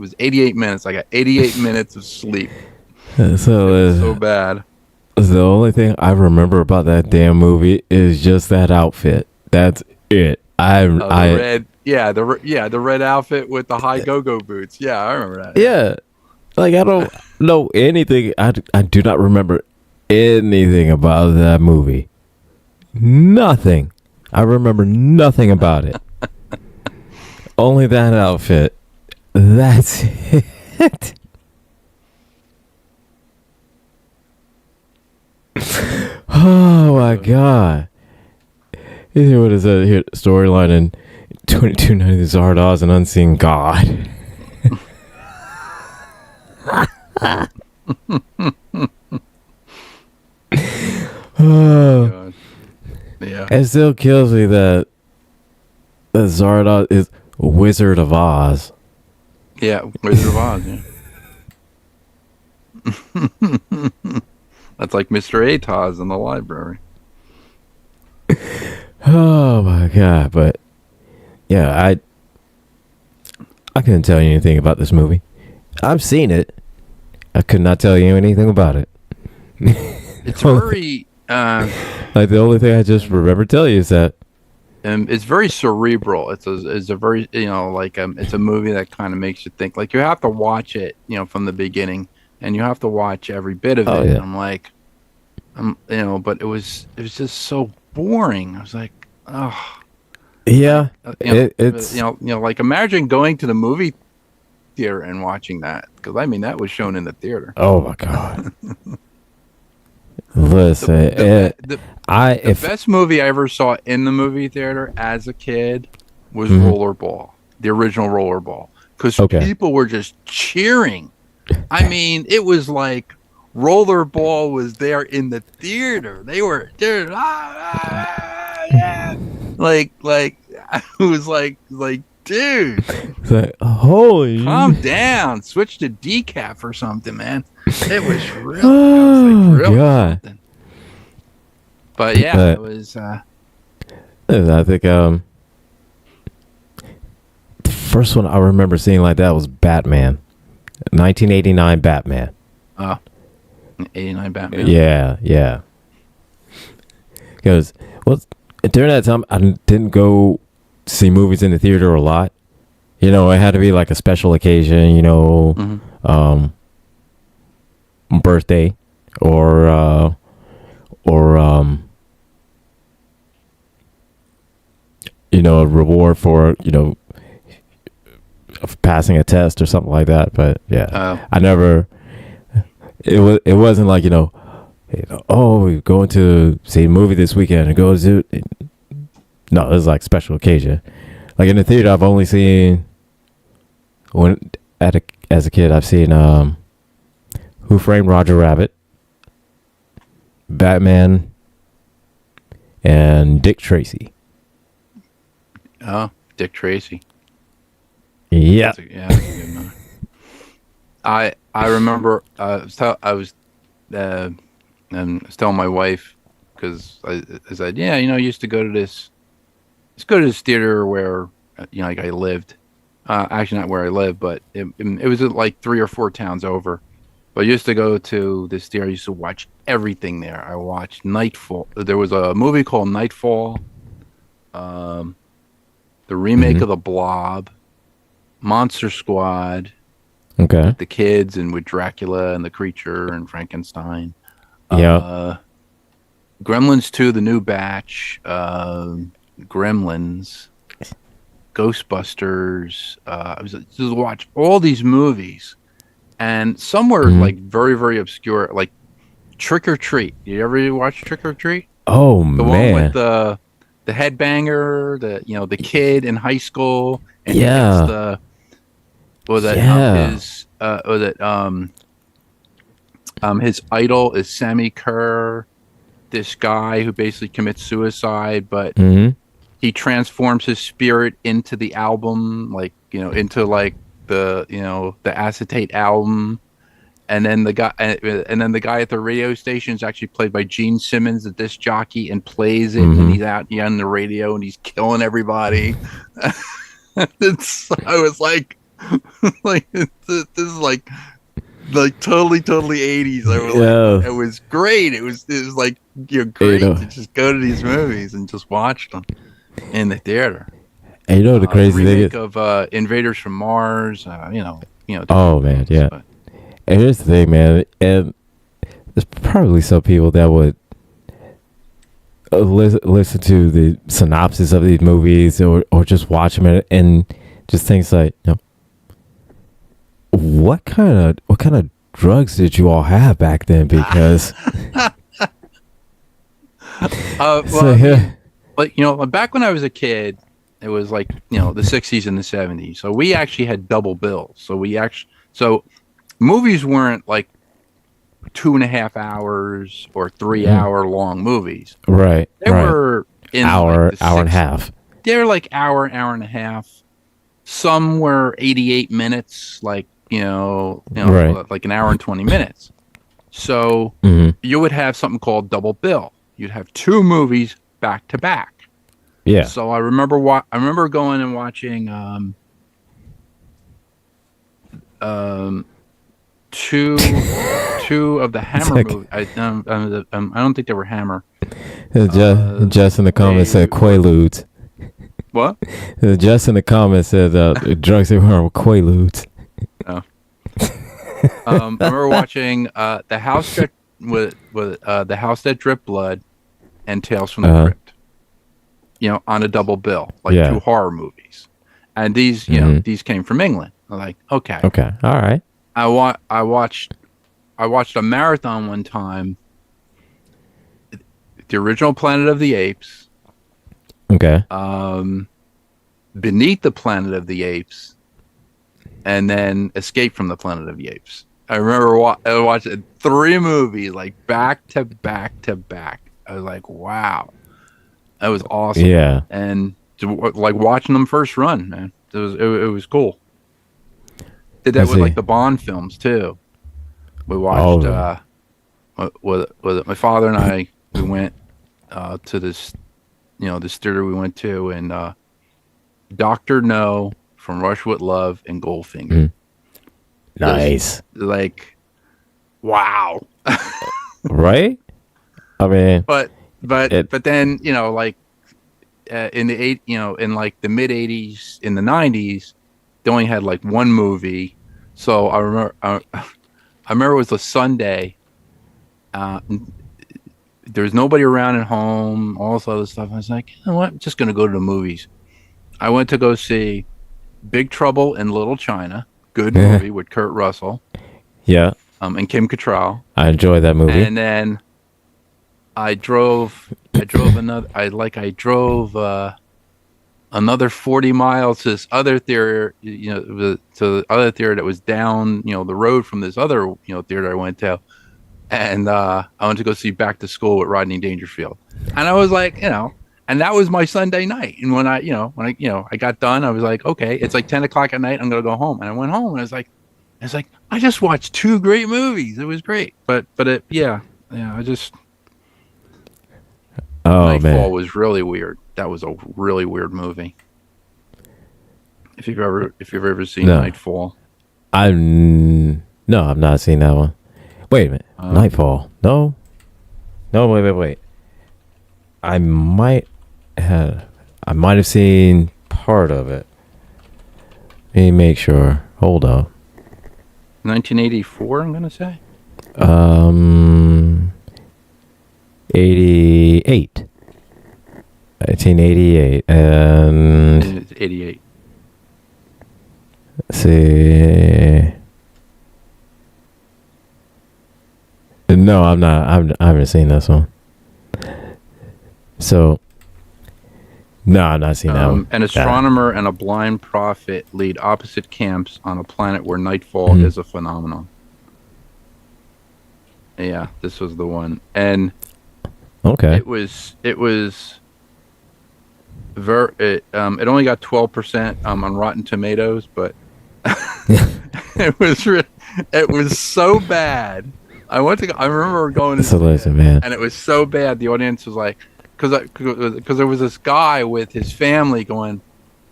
was 88 minutes. I got 88 minutes of sleep. So bad. The only thing I remember about that damn movie is just that outfit. That's it. The red outfit with the high go-go boots. Yeah, I remember that. Yeah, like I don't know anything. I do not remember anything about that movie. Nothing. I remember nothing about it. Only that outfit. That's it. Oh my God. What is that here? Storyline in 2290 Zardoz, an unseen god. God. Yeah. It still kills me that Zardoz is Wizard of Oz. Yeah, Wizard of Oz, yeah. That's like Mr. Atoz in the library. Oh my God, but yeah, I couldn't tell you anything about this movie. I've seen it. I could not tell you anything about it. It's very like the only thing I just remember telling you is that. it's very cerebral. It's a very like it's a movie that kind of makes you think. Like you have to watch it, from the beginning, and you have to watch every bit of Oh it. yeah. And I'm like, but it was just so boring. I was like, oh, Yeah, like it's like imagine going to the movie theater and watching that, because I mean that was shown in the theater. oh my god. Listen, The best movie I ever saw in the movie theater as a kid was Mhm. Rollerball, the original Rollerball, because Okay. people were just cheering. I mean, it was like Rollerball was there in the theater. They were there, yeah. Like I was like, dude, It's like, holy. calm down, switch to decaf or something, man. It was really, Oh really god. something. But yeah, But it was. I think the first one I remember seeing like that was Batman, 1989 Batman. Oh, 89 Batman. Yeah. Because during that time I didn't go see movies in the theater a lot. It had to be like a special occasion. Mhm. Birthday or a reward for of passing a test or something like that. But yeah, Oh, I never. It wasn't like oh, we're going to see a movie this weekend and go to. No, it was like special occasion. Like in the theater, I've only seen as a kid. I've seen Who Framed Roger Rabbit, Batman, and Dick Tracy. oh, Dick Tracy. Yeah. That's a good movie. I remember I was telling my wife, because I said, yeah, I used to go to this. Let's go to this theater where like I lived. Actually, not where I live, but it was like 3 or 4 towns over. But I used to go to this theater. I used to watch everything there. I watched Nightfall. There was a movie called Nightfall. The remake Mhm. of The Blob, Monster Squad, Okay. with the kids and with Dracula and the creature and Frankenstein. Yeah. Gremlins 2, the new batch. Gremlins, Ghostbusters. I was just watch all these movies, and some were Mhm. like very, very obscure, like Trick or Treat. You ever watch Trick or Treat? Oh The one with man. the headbanger, the kid in high school, and he gets Yeah. the was that Yeah. his idol is Sammy Kerr, this guy who basically commits suicide, but Hmm. he transforms his spirit into the album, like into like the acetate album, and then the guy at the radio station is actually played by Gene Simmons, the disc jockey, and plays it, and he's out on the radio and he's killing everybody. I was like, this is like totally 80s. I was Yeah. it was great. It was like great know. to just go to these movies and just watch them in the theater. And the The crazy thing remake is, of Invaders from Mars. Different oh man, ones, yeah. but- And here's the thing, man. And there's probably some people that would listen to the synopsis of these movies or just watch them and just things like, what kind of drugs did you all have back then? Because well, so, yeah. but back when I was a kid, it was like the 60s and the 70s. So we actually had double bills. So movies weren't like 2.5 hours or 3 hour long movies. Right. They were in hour like the and a six- half. They were like hour and a half. Some were 88 minutes, like Right. like an hour and 20 minutes. So Hmm. you would have something called double bill. You'd have 2 movies back to back. Yeah. So I remember going and watching two 2 of the Hammer like- movies. I don't think they were Hammer. Just in the comments said Quaaludes. What? Just in the comments said drugs they were Quaaludes. Oh. I remember watching the house that with the house that dripped blood and Tales from the Crypt. On a double bill, like 2 horror movies, and these these came from England. I'm like, okay, all right. I watched a marathon one time. The original Planet of the Apes. Okay. Beneath the Planet of the Apes, and then Escape from the Planet of the Apes. I remember I watched 3 movies like back to back to back. I was like, wow, that was awesome. Yeah. And like watching them first run, man, it was cool. Did that with like the Bond films too. We watched with my father and I. We went to this, this theater we went to, and Dr. No, From Russia with Love, and Goldfinger. Nice. Like, wow. Right? I mean, but then like in the in like the mid '80s, in the '90s, they only had like 1 movie. So I remember it was a Sunday. There was nobody around at home, all this other stuff. I was like, you know what? I'm just going to go to the movies. I went to go see Big Trouble in Little China. Good movie with Kurt Russell. Yeah. And Kim Cattrall. I enjoyed that movie. And then I drove another 40 miles to this other theater, to the other theater that was down, the road from this other, theater I went to. And I went to go see Back to School with Rodney Dangerfield. And I was like, and that was my Sunday night. And when I got done, I was like, okay, it's like 10 o'clock at night. I'm going to go home. And I went home and I was like, I just watched 2 great movies. It was great. But I just, Nightfall was really weird. That was a really weird movie. If you've ever seen Nightfall. I've not seen that one. Wait a minute. Nightfall. No, wait. I might have seen part of it. Let me make sure. Hold on. 1984, I'm going to say. 88. 1988. And it's 88. Let's see. No, I'm not. I haven't seen this one. So, no, I've not seen that one. An astronomer and a blind prophet lead opposite camps on a planet where nightfall is a phenomenon. Yeah, this was the one, and okay, it only got 12% on Rotten Tomatoes, but it was so bad. I remember going to listen, man, and it was so bad. The audience was like, because there was this guy with his family going,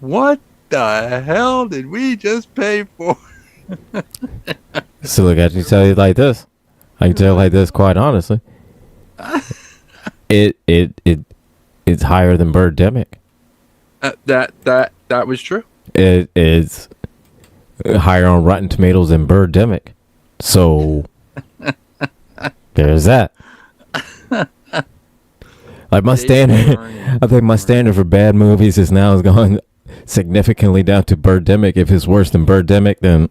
"What the hell did we just pay for?" So look, I can tell you like this. I can tell you like this, quite honestly. It's higher than Birdemic. That was true. It is higher on Rotten Tomatoes than Birdemic. So there's that. Like my standard, I think my standard for bad movies is going significantly down to Birdemic. If it's worse than Birdemic, then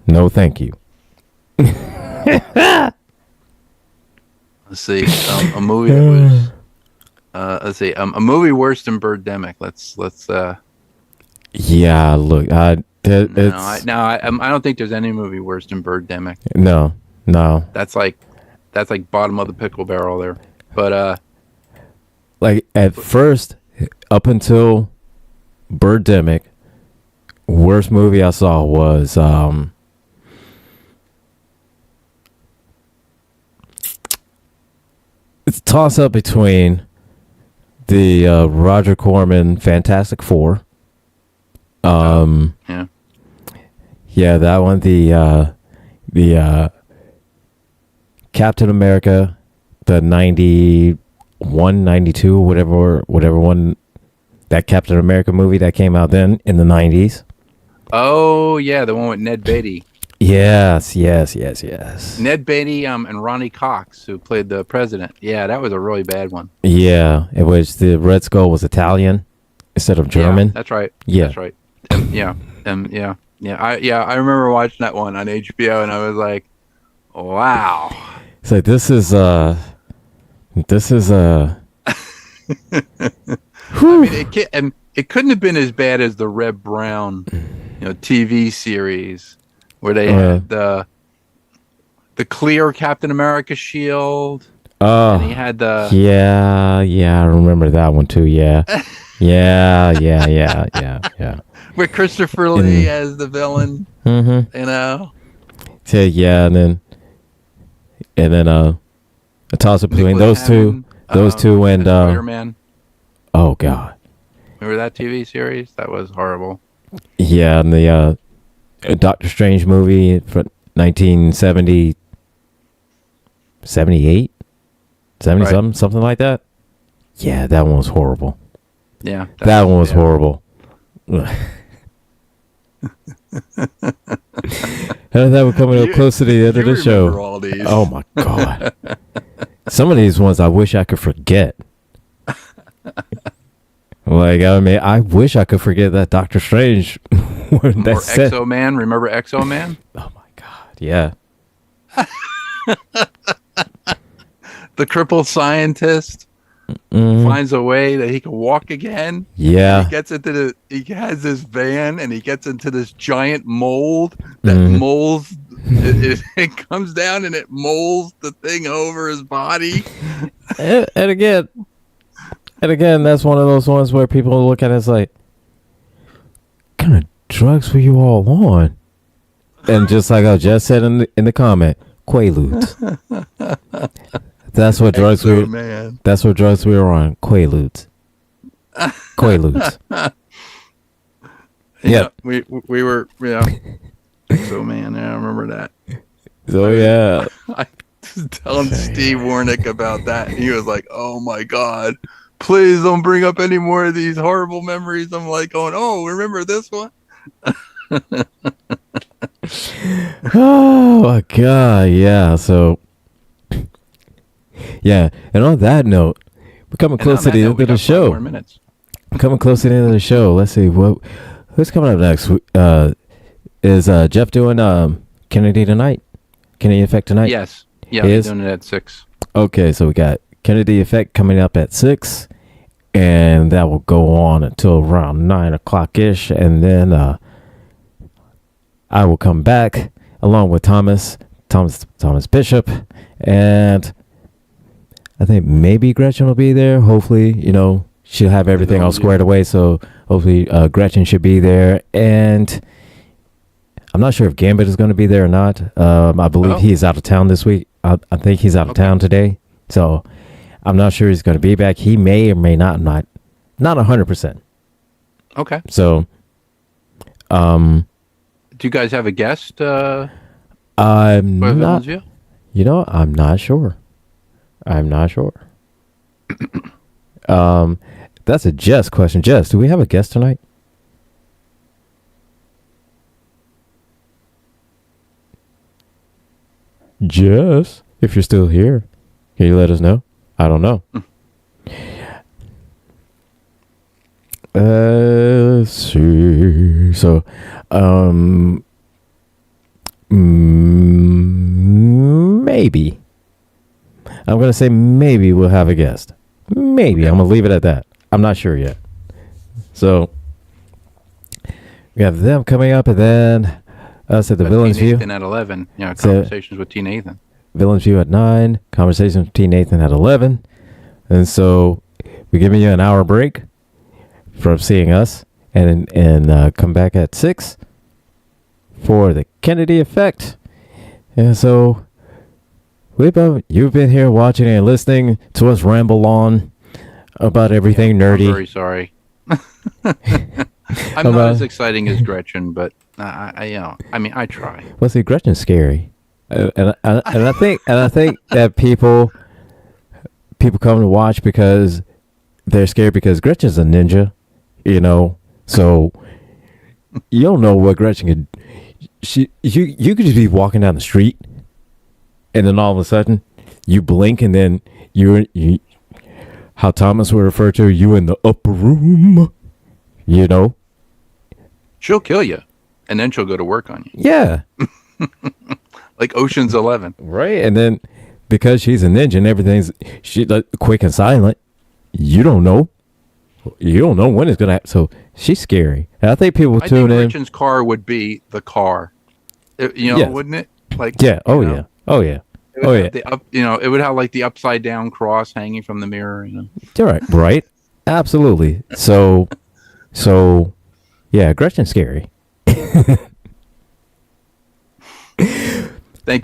no, thank you. Let's see, a movie that was. Let's see, a movie worse than Birdemic. Let's. Yeah, look, I don't think there's any movie worse than Birdemic. No. That's like bottom of the pickle barrel there. But like at first, up until Birdemic, worst movie I saw was it's a toss up between the Roger Corman Fantastic Four. yeah, that one. The the Captain America, the 91, 92, whatever one, that Captain America movie that came out then in the 90s. Oh yeah, the one with Ned Beatty. Yes. Ned Beatty and Ronnie Cox, who played the president. Yeah, that was a really bad one. Yeah, it was the Red Skull was Italian instead of German. Yeah, that's right. Yeah. That's right. Yeah. I remember watching that one on HBO, and I was like, wow. It's like this is I mean, it couldn't have been as bad as the Reb Brown, TV series where they had the clear Captain America shield. And he had the I remember that one too. Yeah. With Christopher Lee as the villain. Mm-hmm. So yeah, and then a toss up between those two and Spider-Man. Oh God. Remember that TV series? That was horrible. Yeah, and the Doctor Strange movie from 1970, 78, 70 something like that. Yeah, that one was horrible. Yeah. That one was horrible. And that we're coming up close to the end of the show. All these. Oh my God. Some of these ones I wish I could forget. Like, I mean, I wish I could forget that Doctor Strange. Or Exo-Man. Remember Exo-Man? Oh my God. Yeah. The crippled scientist finds a way that he can walk again. Yeah. He has this van and he gets into this giant mold that molds. It comes down and it molds the thing over his body. And again, that's one of those ones where people look at it as like, what kind of drugs were you all on? And just like I just said in the comment, Quaaludes. That's what drugs we. That's what drugs we were on. Quaaludes. Yeah, we were. Yeah. So man, yeah, I remember that. So yeah, I was telling Steve Warnick about that, and he was like, "Oh my God, please don't bring up any more of these horrible memories." I'm like, going, "Oh, remember this one?" Oh my God, yeah. So. Yeah, and on that note, we're coming close to the end of the show. Coming close to the end of the show. Let's see who's coming up next. Is Jeff doing Kennedy tonight? Kennedy Effect tonight? Yes. Yeah, he's doing it at 6. Okay, so we got Kennedy Effect coming up at 6, and that will go on until around 9 o'clock ish, and then I will come back along with Thomas Bishop, and I think maybe Gretchen will be there. Hopefully, she'll have everything all squared away. So hopefully Gretchen should be there. And I'm not sure if Gambit is going to be there or not. I believe he's out of town this week. I think he's out of town today. So I'm not sure he's going to be back. He may or may not. Not 100%. Okay. So, do you guys have a guest? I'm not. I'm not sure. That's a Jess question. Jess, do we have a guest tonight? Jess, if you're still here, can you let us know? I don't know. Let's see. So, maybe. I'm going to say maybe we'll have a guest. Maybe. Okay. I'm going to leave it at that. I'm not sure yet. So, we have them coming up, and then us at the Villain's View. Nathan at 11. Conversations with T. Nathan. Villain's View at 9. Conversations with T. Nathan at 11. And so, we're giving you an hour break from seeing us, and come back at 6 for the Kennedy Effect. And so, you've been here watching and listening to us ramble on about everything nerdy. I'm very sorry. I'm not as exciting as Gretchen, but I try. Well, see, Gretchen's scary. I think that people come to watch because they're scared because Gretchen's a ninja, you know. So you don't know what Gretchen could. You could just be walking down the street, and then all of a sudden you blink, and then you how Thomas would refer to you in the upper room, you know. She'll kill you, and then she'll go to work on you. Yeah. Like Ocean's 11. Right, and then because she's a ninja and everything's like quick and silent, you don't know when it's gonna happen. So she's scary. And I think people tune in. Gretchen's car would be the car, Yes. wouldn't it? Like Yeah. Oh yeah. Oh yeah. It would have it would have like the upside down cross hanging from the mirror. You're right. Right. Absolutely. So yeah, Gretchen's scary. Thank you.